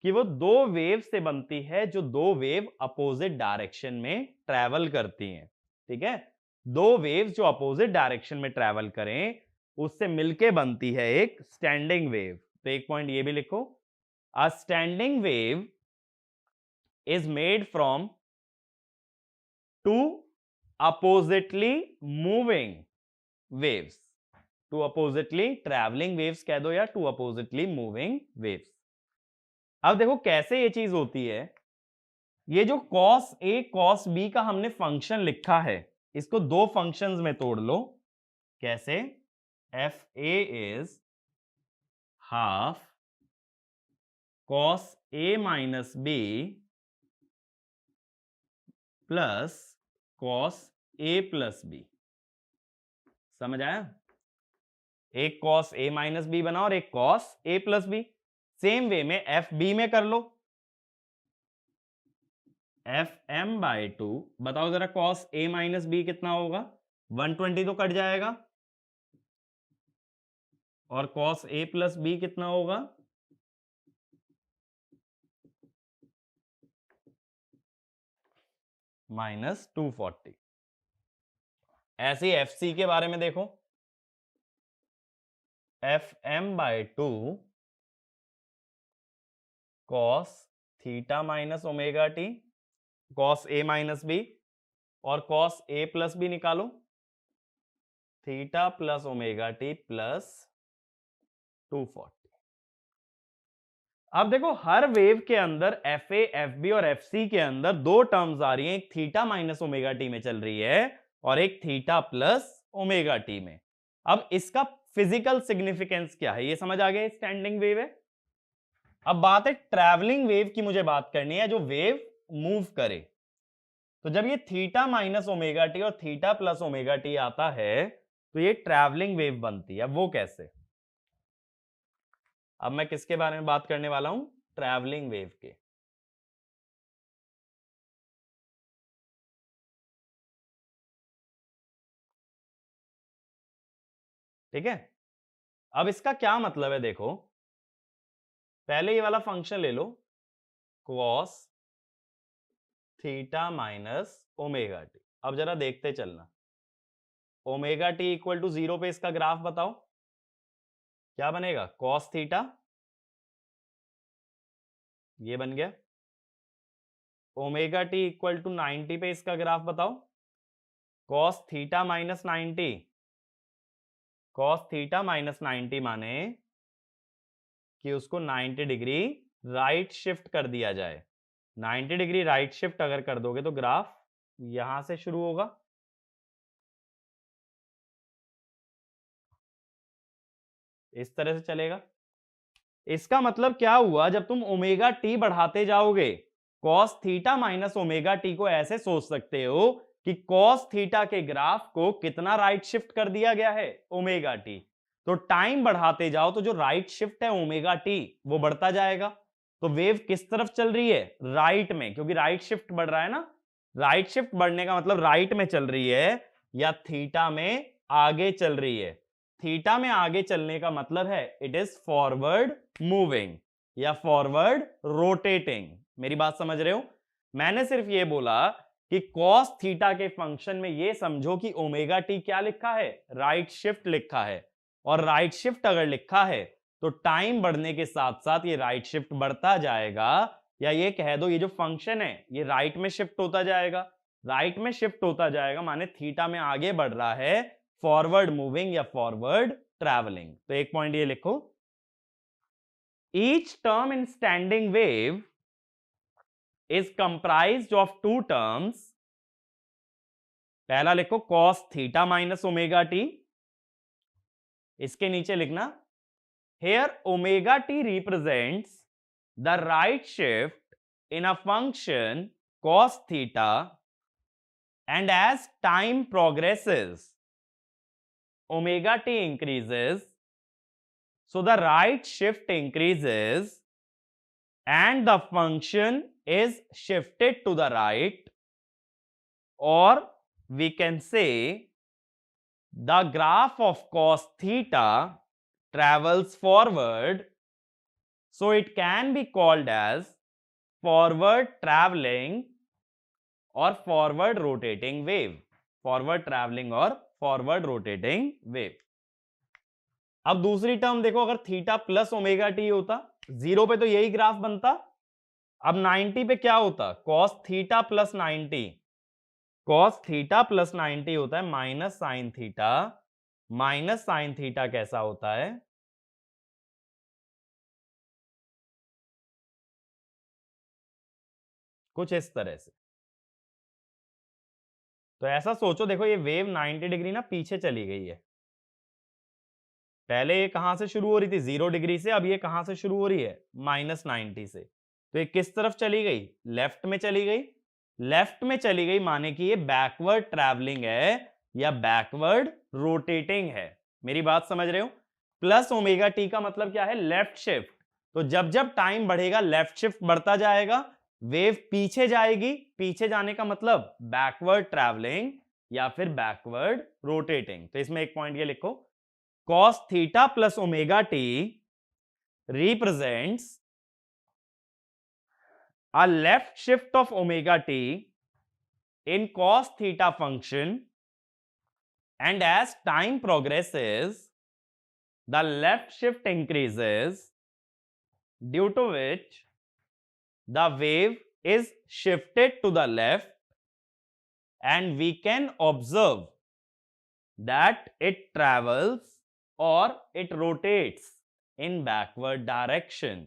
कि वो दो वेव से बनती है जो दो वेव अपोजिट डायरेक्शन में ट्रैवल करती हैं। ठीक है, दो वेव जो अपोजिट डायरेक्शन में ट्रैवल करें उससे मिलके बनती है एक स्टैंडिंग वेव। तो एक पॉइंट ये भी लिखो, a standing wave is made from two oppositely moving waves, two oppositely travelling waves कह दो या टू अपोजिटली मूविंग वेव्स। अब देखो कैसे ये चीज होती है, ये जो cos A cos B का हमने फंक्शन लिखा है, इसको दो फंक्शंस में तोड़ लो। कैसे? F A is half cos A minus B plus cos A plus B। समझ आया? एक cos A माइनस B बना और एक cos A plus B। Same way में एफ बी में कर लो, एफ एम बाई 2। बताओ जरा cos A माइनस B कितना होगा? 120 तो कट जाएगा, और cos A प्लस B कितना होगा? -240। ऐसे ही एफ सी के बारे में देखो, F M by 2 cos theta minus omega T, cos A minus B, और cos A प्लस B निकालो, theta plus omega T plus 240। अब देखो हर वेव के अंदर एफ ए एफ बी और एफ सी के अंदर दो टर्म्स आ रही हैं, एक थीटा माइनस ओमेगा टी में चल रही है और एक थीटा प्लस ओमेगा टी में। अब इसका फिजिकल सिग्निफिकेंस क्या है ये समझ आ गया, स्टैंडिंग वेव है। अब बात है ट्रैवलिंग वेव की, मुझे बात करनी है जो वेव मूव करे। तो जब ये थीटा माइनस ओमेगा टी और थीटा प्लस ओमेगा टी आता है तो ये ट्रैवलिंग वेव बनती है। वो कैसे? अब मैं किसके बारे में बात करने वाला हूं? ट्रैवलिंग वेव के। ठीक है, अब इसका क्या मतलब है देखो, पहले ये वाला फंक्शन ले लो, cos theta minus omega T. अब जरा देखते चलना, ओमेगा टी इक्वल टू 0 पे इसका ग्राफ बताओ क्या बनेगा? cos थीटा, ये बन गया। ओमेगा टी इक्वल टू 90 पे इसका ग्राफ बताओ, cos theta minus 90। cos theta minus 90 माने कि उसको 90 डिग्री राइट शिफ्ट कर दिया जाए। 90 डिग्री राइट शिफ्ट अगर कर दोगे तो ग्राफ यहां से शुरू होगा, इस तरह से चलेगा। इसका मतलब क्या हुआ, जब तुम ओमेगा टी बढ़ाते जाओगे, cos theta minus omega T को ऐसे सोच सकते हो कि cos थीटा के ग्राफ को कितना राइट शिफ्ट कर दिया गया है? Omega T. तो टाइम बढ़ाते जाओ तो जो राइट शिफ्ट है ओमेगा टी वो बढ़ता जाएगा। तो वेव किस तरफ चल रही है? राइट में, क्योंकि राइट शिफ्ट बढ़ रहा है ना। राइट शिफ्ट बढ़ने का मतलब राइट में चल रही है या थीटा में आगे चल रही है। थीटा में आगे चलने का मतलब है इट इज फॉरवर्ड मूविंग या फॉरवर्ड रोटेटिंग। मेरी बात समझ रहे हो? मैंने सिर्फ ये बोला कि cos थीटा के फंक्शन में ये समझो कि ओमेगा टी क्या लिखा है? राइट शिफ्ट लिखा है। और राइट शिफ्ट अगर लिखा है तो टाइम बढ़ने के साथ साथ ये राइट शिफ्ट बढ़ता जाएगा, या ये कह दो ये जो फंक्शन है ये राइट में शिफ्ट होता जाएगा। राइट में शिफ्ट होता जाएगा माने थीटा में आगे बढ़ रहा है, फॉरवर्ड मूविंग या फॉरवर्ड ट्रैवलिंग। तो एक पॉइंट ये लिखो, each term in standing wave is comprised of two terms. पहला लिखो cos theta minus omega T, इसके नीचे लिखना here omega t represents the right shift in a function cos theta, and as time progresses omega t increases, so the right shift increases and the function is shifted to the right, or we can say the graph of cos theta travels forward, so it can be called as forward traveling or forward rotating wave. Forward travelling और forward rotating wave. अब दूसरी term देखो, अगर theta plus omega T होता, zero पे तो यही graph बनता. अब 90 पे क्या होता, cos theta plus 90. Cos theta plus 90 होता है minus sine theta. Minus sine theta कैसा होता है, कुछ इस तरह से. तो ऐसा सोचो, देखो ये वेव 90 डिग्री ना पीछे चली गई है. पहले ये कहां से शुरू हो रही थी, 0 डिग्री से. अब ये कहां से शुरू हो रही है, माइनस 90 से. तो ये किस तरफ चली गई, लेफ्ट में चली गई. लेफ्ट में चली गई माने कि ये बैकवर्ड ट्रैवलिंग है या बैकवर्ड रोटेटिंग है. मेरी बात समझ रहे हो. प्लस ओमेगा टी का मतलब क्या है, लेफ्ट शिफ्ट. तो जब जब टाइम बढ़ेगा लेफ्ट शिफ्ट बढ़ता जाएगा, वेव पीछे जाएगी. पीछे जाने का मतलब बैकवर्ड ट्रैवलिंग या फिर बैकवर्ड रोटेटिंग. तो इसमें एक पॉइंट ये लिखो, cos theta plus omega t represents a left shift of omega t in cos theta function, and as time progresses the left shift increases, due to which the wave is shifted to the left, and we can observe that it travels or it rotates in backward direction.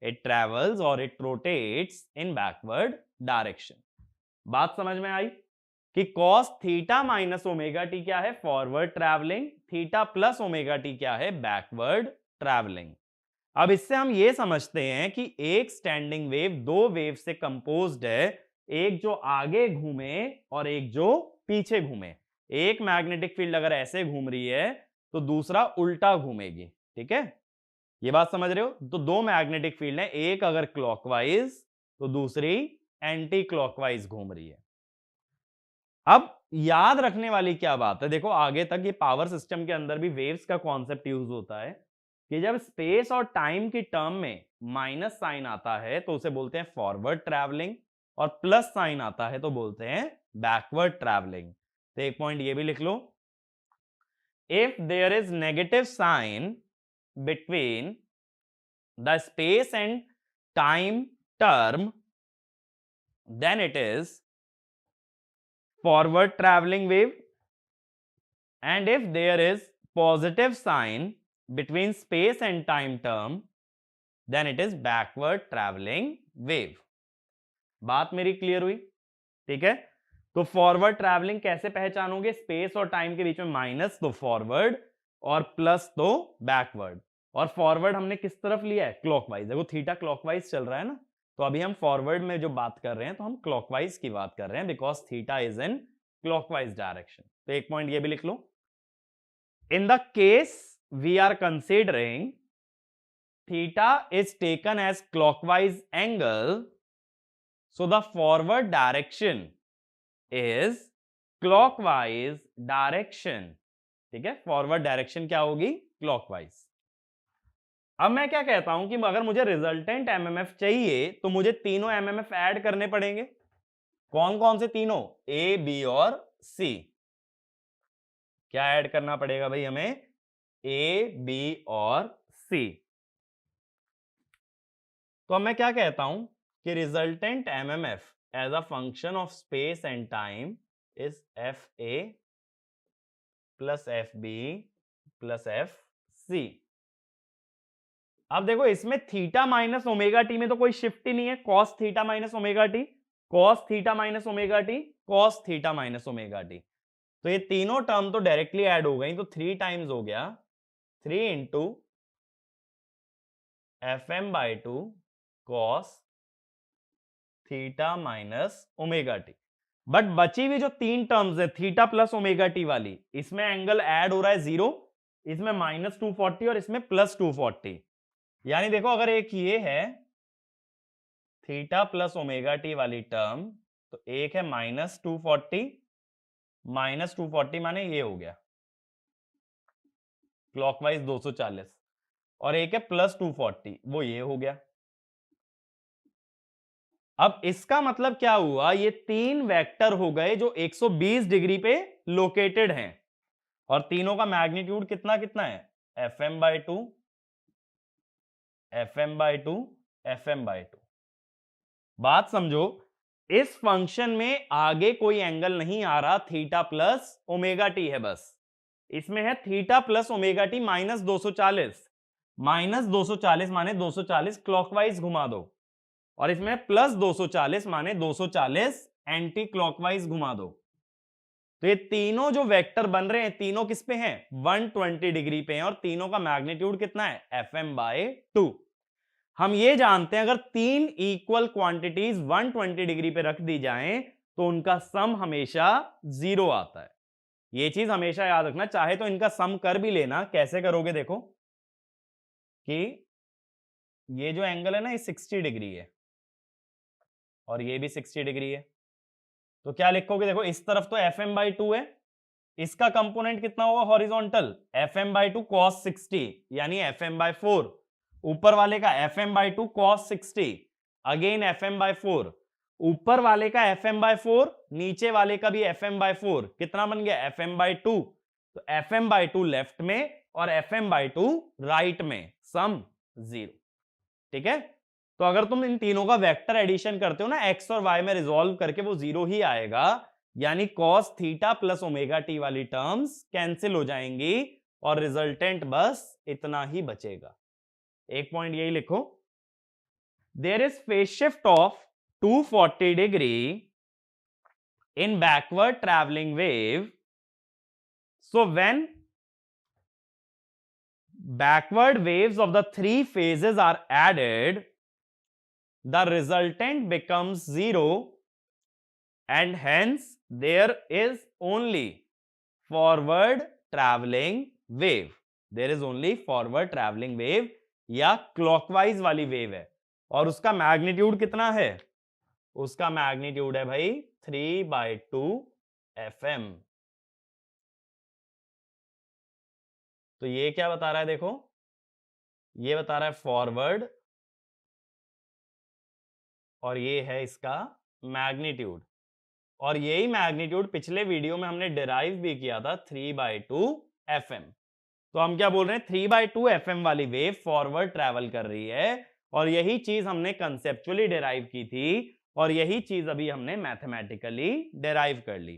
It travels or it rotates in backward direction. बात समझ में आई कि cos theta minus omega T क्या है, forward travelling. Theta plus omega T क्या है, backward travelling. अब इससे हम ये समझते हैं कि एक स्टैंडिंग वेव दो वेव से कंपोज्ड है, एक जो आगे घूमे और एक जो पीछे घूमे. एक मैग्नेटिक फील्ड अगर ऐसे घूम रही है तो दूसरा उल्टा घूमेगी. ठीक है, ये बात समझ रहे हो. तो दो मैग्नेटिक फील्ड है, एक अगर क्लॉकवाइज तो दूसरी एंटी क्लॉकवाइज घूम रही है. अब याद रखने वाली क्या बात है, देखो आगे तक ये पावर सिस्टम के अंदर भी वेव्स का कॉन्सेप्ट यूज होता है कि जब स्पेस और टाइम की टर्म में माइनस साइन आता है तो उसे बोलते हैं फॉरवर्ड ट्रैवलिंग, और प्लस साइन आता है तो बोलते हैं बैकवर्ड ट्रैवलिंग. तो एक पॉइंट ये भी लिख लो, if there is negative sign between the space and time term, then it is forward traveling wave, and if there is positive sign between space and time term, then it is backward traveling wave. बात मेरी clear हुई. ठीक है, तो forward travelling कैसे पहचानोगे, space और time के बीच में माइनस तो फॉरवर्ड और प्लस तो बैकवर्ड. और फॉरवर्ड हमने किस तरफ लिया है, क्लॉकवाइज. देखो थीटा क्लॉकवाइज चल रहा है ना, तो अभी हम फॉरवर्ड में जो बात कर रहे हैं तो हम क्लॉकवाइज की बात कर रहे हैं, because theta is in clockwise direction. तो एक पॉइंट ये भी लिख लो, in the case we are considering theta is taken as clockwise angle, so the forward direction is clockwise direction. ठीक है, फॉरवर्ड डायरेक्शन क्या होगी, क्लॉकवाइज. अब मैं क्या कहता हूं कि अगर मुझे रिजल्टेंट एमएमएफ चाहिए तो मुझे तीनों एमएमएफ ऐड करने पड़ेंगे. कौन कौन से तीनों, ए बी और सी. क्या ऐड करना पड़ेगा भाई हमें, ए बी और सी. तो अब मैं क्या कहता हूं कि resultant MMF as a function of space and time is FA plus FB plus FC. अब देखो इसमें थीटा माइनस ओमेगा टी में तो कोई शिफ्ट ही नहीं है, cos theta minus omega T, cos theta minus omega T, cos theta minus omega T, तो ये तीनों टर्म तो डायरेक्टली ऐड हो गई, तो 3 टाइम्स हो गया 3 into F M by two cos theta minus omega T. But बची हुई जो 3 टर्म्स है थीटा प्लस ओमेगा टी वाली, इसमें एंगल ऐड हो रहा है 0, इसमें -240 और इसमें +240। यानी देखो अगर एक ये है थीटा प्लस ओमेगा टी वाली टर्म, तो एक है -240, -240 माने ये हो गया क्लॉकवाइज 240, और एक है +240, वो ये हो गया। अब इसका मतलब क्या हुआ, ये 3 वेक्टर हो गए जो 120 डिग्री पे लोकेटेड हैं, और तीनों का मैग्नीट्यूड कितना कितना है, F M by two, F M by two, F M by two. बात समझो, इस फंक्शन में आगे कोई एंगल नहीं आ रहा, थीटा प्लस ओमेगा टी है बस, इसमें है थीटा प्लस ओमेगा टी -240, -240 माने 240 क्लॉकवाइज घुमा दो, और इसमें +240 माने 240 एंटी क्लॉकवाइज घुमा दो। तो ये तीनों जो वेक्टर बन रहे हैं तीनों किस पे हैं, 120 डिग्री पे हैं, और तीनों का मैग्नीट्यूड कितना है, एफ एम बाय 2। हम ये जानते हैं अगर 3 इक्वल क्वांटिटीज 120 डिग्री पे रख दी जाएं तो उनका सम हमेशा 0 आता है। ये चीज हमेशा याद रखना, चाहे तो इनका सम कर भी लेना। कैसे करोगे, देखो कि ये जो एंगल है ना ये 60 डिग्री है और ये भी 60 डिग्री है, तो क्या लिखोगे, देखो इस तरफ तो एफ एम बाई टू है, इसका कंपोनेंट कितना होगा horizontal, F M by two cos 60 यानी एफ एम बाई 4, ऊपर वाले का F M by two cos 60 again F M by 4, ऊपर वाले का एफ एम बाई 4, नीचे वाले का भी एफ एम बाई 4, कितना बन गया एफ एम बाई 2, तो एफ एम बाई 2 लेफ्ट में और एफ एम बाई 2 राइट में, सम 0। ठीक है, तो अगर तुम इन तीनों का वेक्टर एडिशन करते हो ना एक्स और वाई में रिजॉल्व करके, वो 0 ही आएगा, यानी cos theta plus omega T वाली टर्म्स कैंसिल हो जाएंगी और रिजल्टेंट बस इतना ही बचेगा। एक पॉइंट यही लिखो, there is phase shift of 240 degree in backward travelling wave, so when backward waves of the 3 phases are added, the resultant becomes 0 and hence there is only forward traveling wave, there is only forward traveling wave या clockwise वाली wave है, और उसका magnitude कितना है, उसका magnitude है भाई 3/2 FM। तो ये क्या बता रहा है, देखो ये बता रहा है फॉरवर्ड, और ये है इसका मैग्नीट्यूड, और यही मैग्नीट्यूड पिछले वीडियो में हमने डिराइव भी किया था 3/2 FM। तो हम क्या बोल रहे हैं, 3/2 FM वाली वेव फॉरवर्ड ट्रैवल कर रही है, और यही चीज हमने कंसेप्चुअली डिराइव की थी, और यही चीज अभी हमने मैथमेटिकली डिराइव कर ली।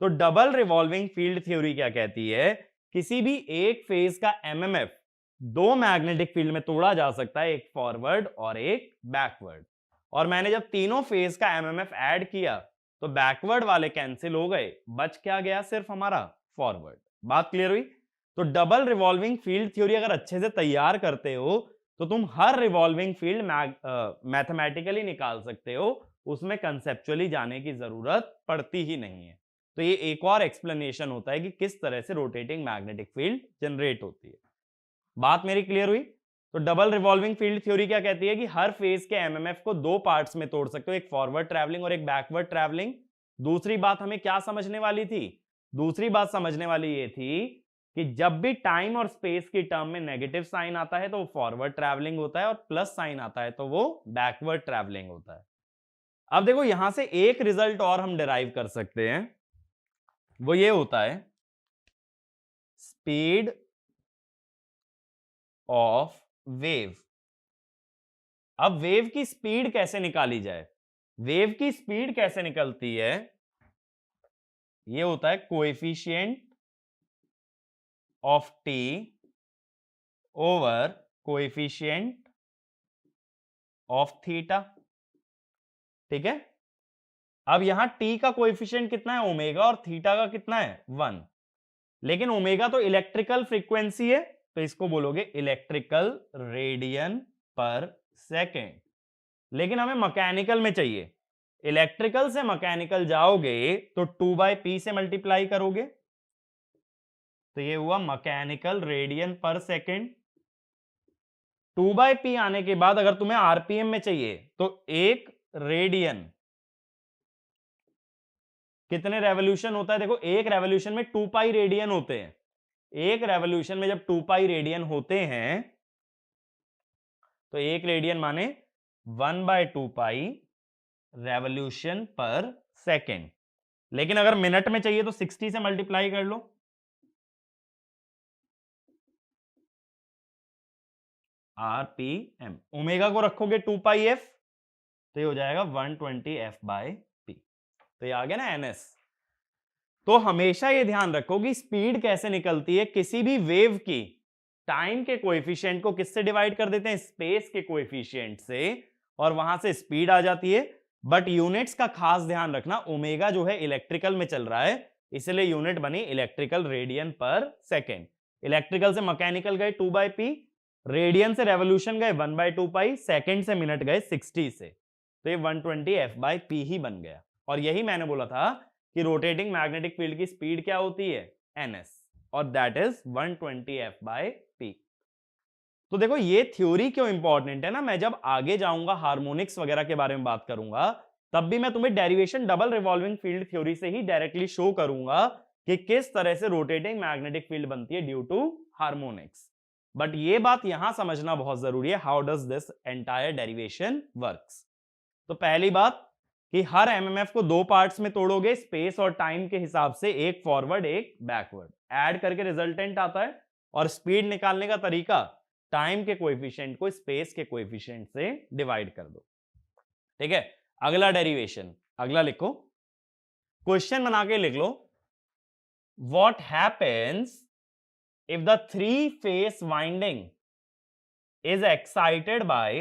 तो डबल रिवॉल्विंग फील्ड थ्योरी क्या कहती है, किसी भी एक फेज का एमएमएफ दो मैग्नेटिक फील्ड में तोड़ा जा सकता है, एक फॉरवर्ड और एक बैकवर्ड। और मैंने जब तीनों फेज का एमएमएफ ऐड किया तो बैकवर्ड वाले कैंसिल हो गए, बच क्या गया, सिर्फ हमारा फॉरवर्ड। बात क्लियर हुई। तो डबल रिवॉल्विंग फील्ड थ्योरी अगर अच्छे से तैयार करते हो तो तुम हर रिवॉल्विंग फील्ड मैथमेटिकली निकाल सकते हो, उसमें कंसेप्चुअली जाने की जरूरत पड़ती ही नहीं है। तो ये एक और एक्सप्लेनेशन होता है कि किस तरह से रोटेटिंग मैग्नेटिक फील्ड जनरेट होती है। बात मेरी क्लियर हुई। तो डबल रिवॉल्विंग फील्ड थ्योरी क्या कहती है कि हर फेज के एमएमएफ को दो पार्ट्स में तोड़ सकते हो, एक फॉरवर्ड ट्रैवलिंग और एक बैकवर्ड ट्रैवलिंग। दूसरी बात हमें क्या समझने वाली थी, दूसरी बात समझने वाली ये थी कि जब भी टाइम और स्पेस की टर्म में नेगेटिव साइन आता है तो वो फॉरवर्ड ट्रैवलिंग होता है, और प्लस साइन आता है तो वो बैकवर्ड ट्रैवलिंग होता है। अब देखो यहां से एक रिजल्ट और हम डिराइव कर सकते हैं, वो ये होता है स्पीड ऑफ वेव। अब वेव की स्पीड कैसे निकाली जाए, वेव की स्पीड कैसे निकलती है, ये होता है coefficient of T over coefficient of theta. ठीक है, अब यहां टी का कोएफिशिएंट कितना है ओमेगा और थीटा का कितना है 1, लेकिन ओमेगा तो इलेक्ट्रिकल फ्रीक्वेंसी है तो इसको बोलोगे इलेक्ट्रिकल रेडियन पर सेकेंड, लेकिन हमें मैकेनिकल में चाहिए। इलेक्ट्रिकल से मैकेनिकल जाओगे तो 2/p से मल्टीप्लाई करोगे तो ये हुआ मैकेनिकल रेडियन पर सेकेंड। 2/p आने के बाद अगर तुम्हें आरपीएम में चाहिए तो एक रेडियन कितने रेवोल्यूशन होता है? देखो एक रेवोल्यूशन में 2 पाई रेडियन होते हैं। एक रेवोल्यूशन में जब 2 पाई रेडियन होते हैं तो एक रेडियन माने 1/2 पाई रेवोल्यूशन पर सेकेंड। लेकिन अगर मिनट में चाहिए तो 60 से मल्टीप्लाई कर लो। आरपीएम ओमेगा को रखोगे 2 पाई एफ तो ये हो जाएगा 120 f/p। तो ये आ गया ना ns। तो हमेशा ये ध्यान रखो कि स्पीड कैसे निकलती है। किसी भी वेव की टाइम के कोएफिशिएंट को किससे डिवाइड कर देते हैं? स्पेस के कोएफिशिएंट से, और वहां से स्पीड आ जाती है। बट यूनिट्स का खास ध्यान रखना, ओमेगा जो है इलेक्ट्रिकल में चल रहा है इसलिए यूनिट बनी इलेक्ट्रिकल रेडियन पर सेकेंड। इलेक्ट्रिकल से मैकेनिकल गए 2/p, रेडियन से रेवोल्यूशन गए 1/2 पाई, सेकेंड से मिनट गए 60 से, तो ये 120 f/p ही बन गया। और यही मैंने बोला था कि रोटेटिंग मैग्नेटिक फील्ड की स्पीड क्या होती है? ns, और दैट इज 120 f/p। तो देखो ये थ्योरी क्यों इंपॉर्टेंट है ना, मैं जब आगे जाऊंगा हार्मोनिक्स वगैरह के बारे में बात करूंगा तब भी मैं तुम्हें derivation double revolving field theory से ही डायरेक्टली शो करूंगा कि किस तरह से रोटेटिंग मैग्नेटिक फील्ड बनती है ड्यू टू हार्मोनिक्स। बट ये बात यहां समझना बहुत जरूरी है, how does this entire derivation works. तो पहली बात कि हर एमएमएफ को दो पार्ट्स में तोड़ोगे स्पेस और टाइम के हिसाब से, एक फॉरवर्ड एक बैकवर्ड, ऐड करके रिजल्टेंट आता है। और स्पीड निकालने का तरीका, टाइम के कोएफिशिएंट को स्पेस के कोएफिशिएंट से डिवाइड कर दो। ठीक है, अगला डेरिवेशन, अगला लिखो, क्वेश्चन बना के लिख लो, what happens if the three-phase winding is excited by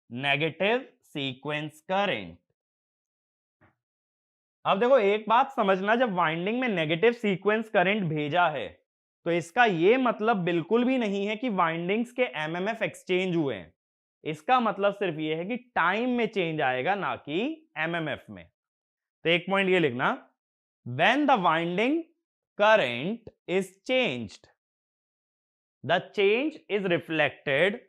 negative sequence current। अब देखो एक बात समझना, जब वाइंडिंग में नेगेटिव सीक्वेंस करंट भेजा है तो इसका यह मतलब बिल्कुल भी नहीं है कि वाइंडिंग्स के एमएमएफ एक्सचेंज हुए हैं। इसका मतलब सिर्फ यह है कि टाइम में चेंज आएगा ना कि एमएमएफ में। तो एक पॉइंट ये लिखना, when the winding current is changed, the change is reflected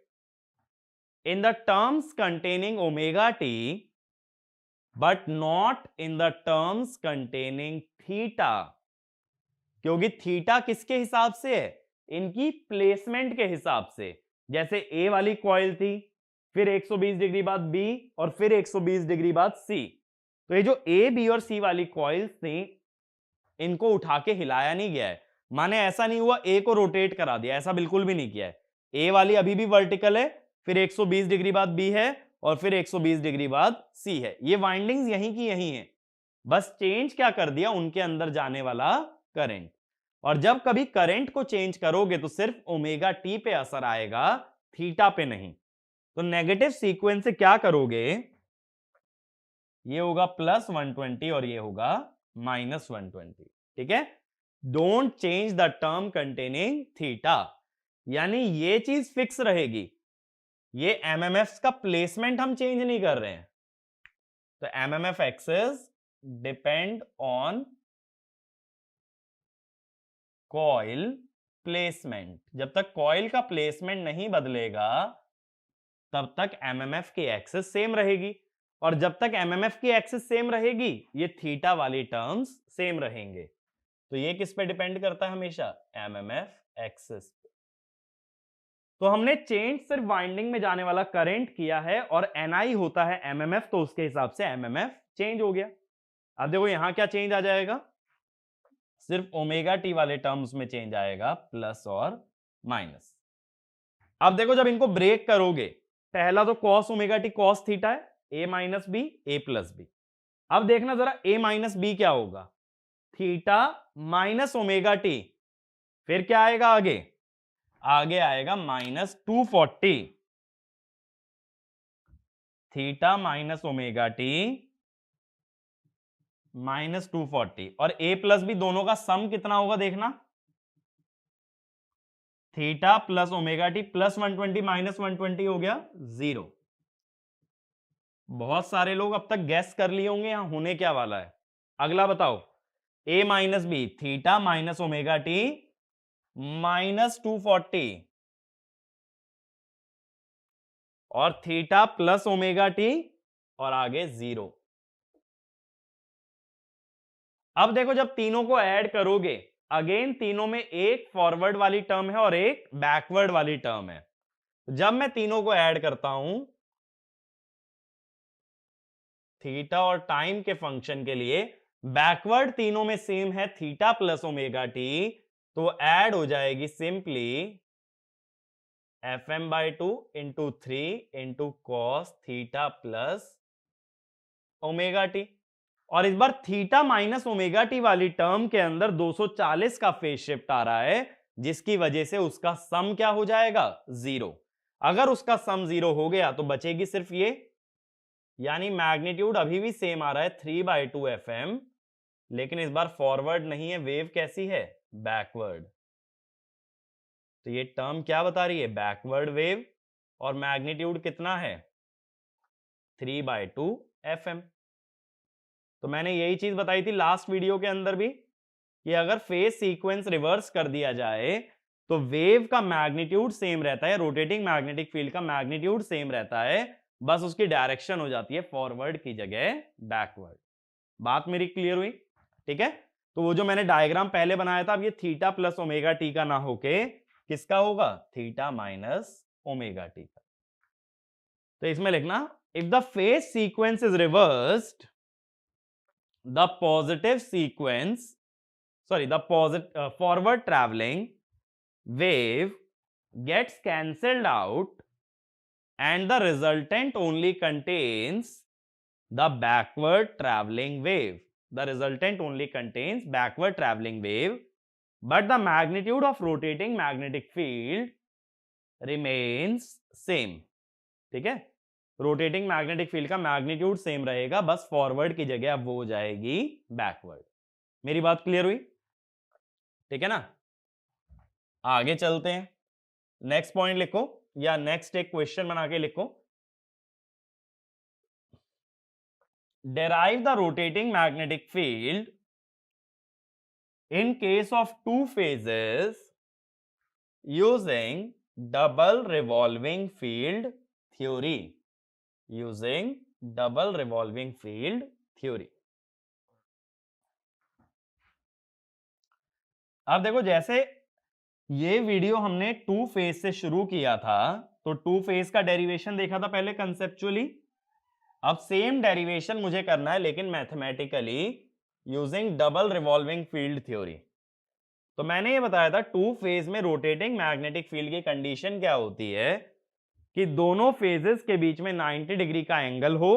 in the terms containing omega t but not in the terms containing theta। क्योंकि थीटा किसके हिसाब से है? इनकी प्लेसमेंट के हिसाब से। जैसे ए वाली कॉइल थी, फिर 120 डिग्री बाद बी, और फिर 120 डिग्री बाद सी। तो ये जो ए बी और सी वाली कॉइल्स थी इनको उठा के हिलाया नहीं गया है। माने ऐसा नहीं हुआ ए को रोटेट करा दिया, ऐसा बिल्कुल भी नहीं किया है। ए वाली अभी भी वर्टिकल है, फिर 120 डिग्री बाद बी है, और फिर 120 डिग्री बाद सी है। ये वाइंडिंग्स यहीं की यहीं है, बस चेंज क्या कर दिया, उनके अंदर जाने वाला करंट। और जब कभी करंट को चेंज करोगे तो सिर्फ ओमेगा टी पे असर आएगा, थीटा पे नहीं। तो नेगेटिव सीक्वेंस से क्या करोगे, ये होगा +120 और ये होगा -120। ठीक है, don't change the term containing theta, यानी ये चीज फिक्स रहेगी। ये एमएमएफ का प्लेसमेंट हम चेंज नहीं कर रहे हैं। तो MMF axis depend on coil placement. जब तक कॉइल का प्लेसमेंट नहीं बदलेगा तब तक एमएमएफ की एक्सेस सेम रहेगी, और जब तक एमएमएफ की एक्सेस सेम रहेगी ये थीटा वाली टर्म्स सेम रहेंगे। तो ये किस पे डिपेंड करता है हमेशा? एमएमएफ एक्सेस पे। तो हमने चेंज सिर्फ वाइंडिंग में जाने वाला करंट किया है, और एनआई होता है एमएमएफ, तो उसके हिसाब से एमएमएफ चेंज हो गया। अब देखो यहां क्या चेंज आ जाएगा, सिर्फ ओमेगा टी वाले टर्म्स में चेंज आएगा, प्लस और माइनस। अब देखो जब इनको ब्रेक करोगे, पहला तो cos omega T cos theta है, ए माइनस बी ए प्लस बी। अब देखना जरा ए माइनस बी क्या होगा, थीटा माइनस ओमेगा टी, फिर क्या आएगा आगे? आगे आएगा -240 थीटा माइनस ओमेगा टी -240 और a प्लस बी दोनों का सम कितना होगा देखना, theta plus omega T plus 120 minus 120 हो गया 0। बहुत सारे लोग अब तक गैस कर लिए होंगे यहां होने क्या वाला है। अगला बताओ, a minus B theta minus omega T -240 और थीटा प्लस ओमेगा टी और आगे 0। अब देखो जब तीनों को ऐड करोगे, अगेन तीनों में एक फॉरवर्ड वाली टर्म है और एक बैकवर्ड वाली टर्म है। जब मैं तीनों को ऐड करता हूं थीटा और टाइम के फंक्शन के लिए, बैकवर्ड तीनों में सेम है थीटा प्लस ओमेगा टी, तो ऐड हो जाएगी simply fm/2 into 3 into cos theta plus omega T. और इस बार थीटा माइनस ओमेगा टी वाली टर्म के अंदर 240 का फेज शिफ्ट आ रहा है, जिसकी वजह से उसका सम क्या हो जाएगा 0। अगर उसका सम 0 हो गया तो बचेगी सिर्फ ये, यानी मैग्नीट्यूड अभी भी सेम आ रहा है 3/2 FM, लेकिन इस बार फॉरवर्ड नहीं है, वेव कैसी है बैकवर्ड। तो ये टर्म क्या बता रही है बैकवर्ड वेव और मैग्नीट्यूड कितना है 3/2 FM। तो मैंने यही चीज बताई थी लास्ट वीडियो के अंदर भी कि अगर फेज सीक्वेंस रिवर्स कर दिया जाए तो वेव का मैग्नीट्यूड सेम रहता है, रोटेटिंग मैग्नेटिक फील्ड का मैग्नीट्यूड सेम रहता है, बस उसकी डायरेक्शन हो जाती है फॉरवर्ड की जगह बैकवर्ड। बात मेरी क्लियर हुई? ठीक है, तो वो जो मैंने डायग्राम पहले बनाया था, अब ये थीटा प्लस ओमेगा टी का ना होके किसका होगा थीटा माइनस ओमेगा टी का। तो इसमें लिखना if the phase sequence is reversed the positive sequence the forward traveling wave gets cancelled out and the resultant only contains the backward traveling wave. The resultant only contains backward traveling wave, but the magnitude of rotating magnetic field remains same. ठीक है, rotating magnetic field का magnitude same रहेगा, बस forward की जगह अब वो हो जाएगी बैकवर्ड। मेरी बात क्लियर हुई? ठीक है ना, आगे चलते हैं। नेक्स्ट पॉइंट लिखो या नेक्स्ट एक क्वेश्चन बना के लिखो। Derive the rotating magnetic field in case of two phases using double revolving field theory. Using double revolving field theory. अब देखो जैसे ये वीडियो हमने टू फेज से शुरू किया था, तो टू फेज का डेरिवेशन देखा था पहले कंसेप्चुअली। अब सेम डेरिवेशन मुझे करना है लेकिन mathematically using double revolving field theory. तो मैंने ये बताया था टू फेज में रोटेटिंग मैग्नेटिक फील्ड की कंडीशन क्या होती है कि दोनों फेजेस के बीच में 90 डिग्री का एंगल हो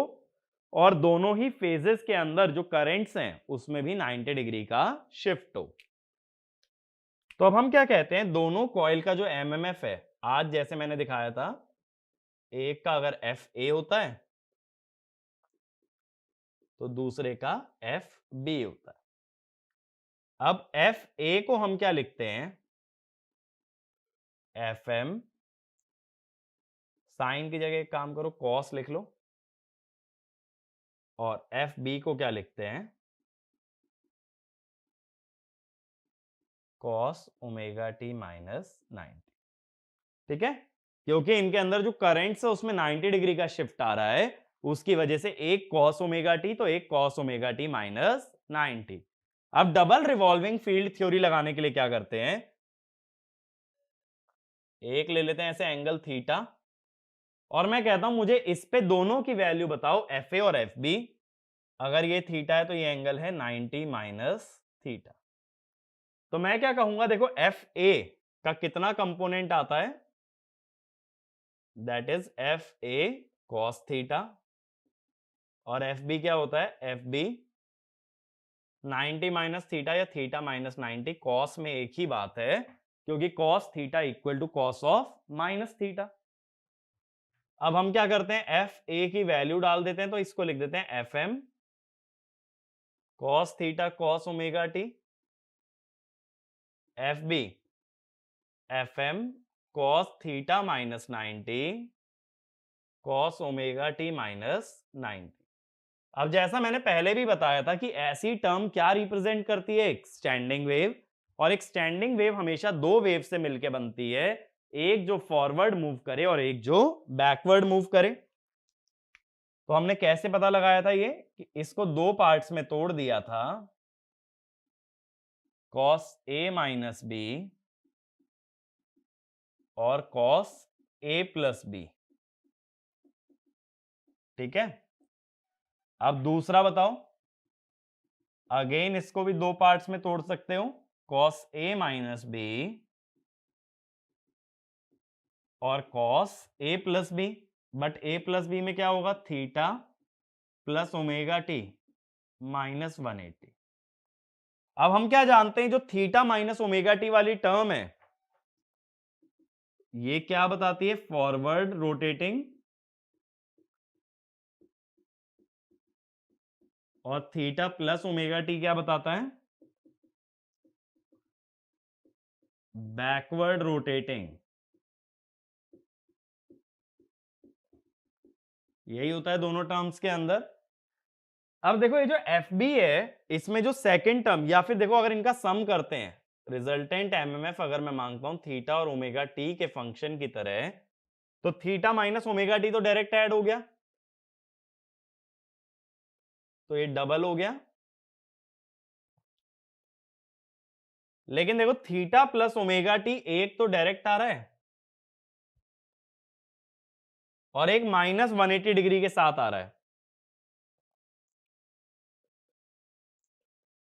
और दोनों ही फेजेस के अंदर जो करंट्स हैं उसमें भी 90 डिग्री का शिफ्ट हो। तो अब हम क्या कहते हैं, दोनों कॉइल का जो एमएमएफ है, आज जैसे मैंने दिखाया था, एक का अगर एफ ए होता है तो दूसरे का एफ बी होता है। अब एफ ए को हम क्या लिखते हैं, एफ एम, साइन की जगह एक काम करो कॉस लिख लो, और एफ बी को क्या लिखते हैं, कॉस ओमेगा टी माइनस 90। ठीक है, क्योंकि इनके अंदर जो करंट्स है उसमें 90 डिग्री का शिफ्ट आ रहा है, उसकी वजह से एक कॉस ओमेगा टी तो एक कॉस ओमेगा टी माइनस 90। अब डबल रिवॉल्विंग फील्ड थ्योरी लगाने के लिए क्या करते हैं, एक ले लेते हैं ऐसे एंगल थीटा, और मैं कहता हूं मुझे इस पे दोनों की वैल्यू बताओ एफ ए और एफ बी। अगर ये थीटा है तो ये एंगल है 90 माइनस थीटा। तो मैं क्या कहूंगा, देखो एफ ए का कितना कंपोनेंट आता है, that is F A cos theta, और एफ बी क्या होता है, एफ बी 90 माइनस थीटा या थीटा माइनस 90, कॉस में एक ही बात है क्योंकि cos theta equal to cos of minus theta. अब हम क्या करते हैं, एफ ए की वैल्यू डाल देते हैं, तो इसको लिख देते हैं F M cos theta cos omega T, F B F M cos theta minus 90 cos omega T minus 90। अब जैसा मैंने पहले भी बताया था कि ऐसी टर्म क्या रिप्रेजेंट करती है, एक स्टैंडिंग वेव, और एक स्टैंडिंग वेव हमेशा दो वेव से मिलकर बनती है, एक जो फॉरवर्ड मूव करे और एक जो बैकवर्ड मूव करे। तो हमने कैसे पता लगाया था ये, कि इसको दो पार्ट्स में तोड़ दिया था, cos a माइनस बी और cos a प्लस बी। ठीक है, अब दूसरा बताओ, अगेन इसको भी दो पार्ट्स में तोड़ सकते हो, cos a माइनस बी और cos a plus B, but a plus B में क्या होगा, theta plus omega T minus 180। अब हम क्या जानते हैं, जो थीटा माइनस ओमेगा टी वाली टर्म है ये क्या बताती है, फॉरवर्ड रोटेटिंग, और थीटा प्लस ओमेगा टी क्या बताता है, बैकवर्ड रोटेटिंग। यही होता है दोनों टर्म्स के अंदर। अब देखो ये जो एफ बी है, इसमें जो सेकंड टर्म, या फिर देखो अगर इनका सम करते हैं, रिजल्टेंट एमएमएफ अगर मैं मांगता हूं थीटा और ओमेगा टी के फंक्शन की तरह, तो थीटा माइनस ओमेगा टी तो डायरेक्ट ऐड हो गया, तो ये डबल हो गया। लेकिन देखो थीटा प्लस ओमेगा टी एक तो डायरेक्ट आ रहा है और एक माइनस 180 डिग्री के साथ आ रहा है,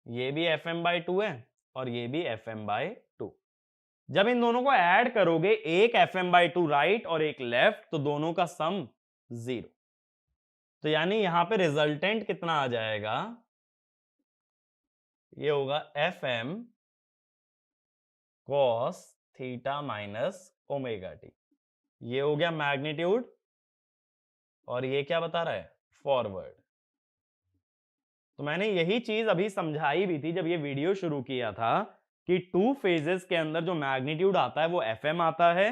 ये भी एफ एम बाई टू है और ये भी एफ एम बाई टू। जब इन दोनों को ऐड करोगे, एक F M by two right और एक लेफ्ट, तो दोनों का सम 0। तो यानी यहां पे रिजल्टेंट कितना आ जाएगा, ये होगा F M cos theta minus omega T. ये हो गया मैग्नीट्यूड, और ये क्या बता रहा है, फॉरवर्ड। तो मैंने यही चीज अभी समझाई भी थी जब ये वीडियो शुरू किया था, कि टू फेजेस के अंदर जो मैग्नीट्यूड आता है वो एफ एम आता है,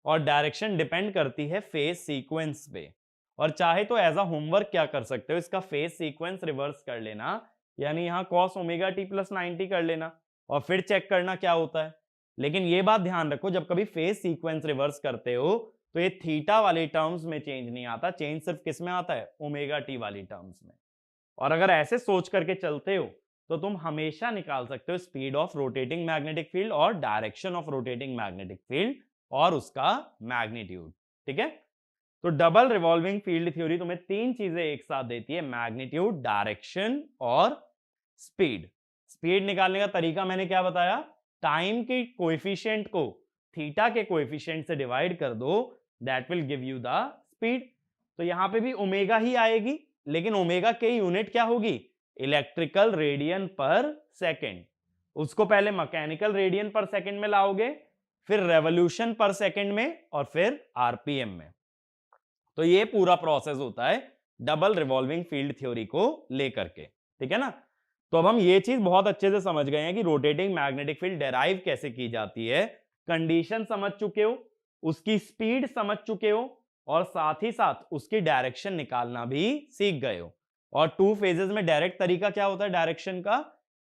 और डायरेक्शन डिपेंड करती है फेज सीक्वेंस पे। और चाहे तो एज अ होमवर्क क्या कर सकते हो, इसका फेज सीक्वेंस रिवर्स कर लेना, यानी यहाँ cos ओमेगा टी प्लस 90 कर लेना और फिर चेक करना क्या होता है। लेकिन ये बात ध्यान रखो, जब कभी फेज सीक्वेंस रिवर्स करते हो तो ये थीटा वाली टर्म्स में चेंज नहीं आता, चेंज सिर्फ किस में आता है, ओमेगा टी वाली टर्म्स में। और अगर ऐसे सोच करके चलते हो तो तुम हमेशा निकाल सकते हो speed of rotating magnetic field और direction of rotating magnetic field और उसका मैग्नीट्यूड। ठीक है, तो डबल रिवॉल्विंग फील्ड थ्योरी तुम्हें तीन चीजें एक साथ देती है, मैग्नीट्यूड, डायरेक्शन और स्पीड। स्पीड निकालने का तरीका मैंने क्या बताया, टाइम के कोएफिशिएंट को थीटा के कोएफिशिएंट से डिवाइड कर दो, that will give you the speed. तो यहां पे भी ओमेगा ही आएगी, लेकिन ओमेगा के यूनिट क्या होगी, इलेक्ट्रिकल रेडियन पर सेकेंड। उसको पहले मैकेनिकल रेडियन पर सेकेंड में लाओगे, फिर रेवोल्यूशन पर सेकेंड में, और फिर आरपीएम में। तो ये पूरा प्रोसेस होता है डबल रिवॉल्विंग फील्ड थ्योरी को लेकर के। ठीक है ना, तो अब हम ये चीज बहुत अच्छे से समझ गए हैं कि रोटेटिंग मैग्नेटिक फील्ड डेराइव कैसे की जाती है, कंडीशन समझ चुके हो, उसकी स्पीड समझ चुके हो, और साथ ही साथ उसकी डायरेक्शन निकालना भी सीख गए हो। और टू फेजेस में डायरेक्ट तरीका क्या होता है डायरेक्शन का,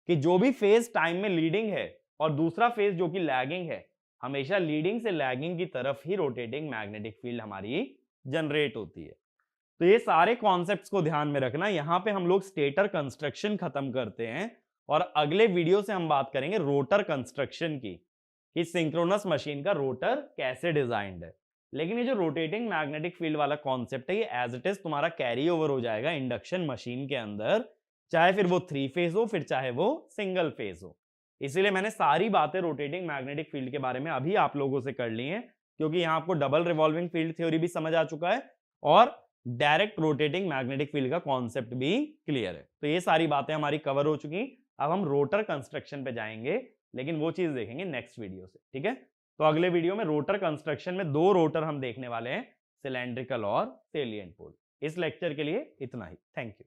कि जो भी फेज टाइम में लीडिंग है और दूसरा फेज जो कि लैगिंग है, हमेशा लीडिंग से लैगिंग की तरफ ही रोटेटिंग मैग्नेटिक फील्ड हमारी जनरेट होती है। तो ये सारे कॉन्सेप्ट्स को ध्यान में रखना। यहां पे हम लोग स्टेटर कंस्ट्रक्शन खत्म करते हैं और अगले वीडियो से हम बात करेंगे रोटर कंस्ट्रक्शन की, कि सिंक्रोनस मशीन का रोटर कैसे डिजाइंड है। लेकिन ये जो रोटेटिंग मैग्नेटिक फील्ड वाला कॉन्सेप्ट है, ये एज इट इज तुम्हारा कैरी ओवर हो जाएगा इंडक्शन मशीन के अंदर, चाहे फिर वो 3 फेज हो, फिर चाहे वो सिंगल फेज हो। इसीलिए मैंने सारी बातें रोटेटिंग मैग्नेटिक फील्ड के बारे में अभी आप लोगों से कर ली हैं, क्योंकि यहां आपको डबल रिवॉल्विंग फील्ड थ्योरी भी समझ आ चुका है और डायरेक्ट रोटेटिंग मैग्नेटिक फील्ड का कॉन्सेप्ट भी क्लियर है। तो ये सारी बातें हमारी कवर हो चुकी। अब हम रोटर कंस्ट्रक्शन पे जाएंगे लेकिन वो चीज देखेंगे नेक्स्ट वीडियो से, ठीक है। तो अगले वीडियो में रोटर कंस्ट्रक्शन में 2 रोटर हम देखने वाले हैं, सिलेंड्रिकल और सेलिएंट पोल। इस लेक्चर के लिए इतना ही, थैंक यू।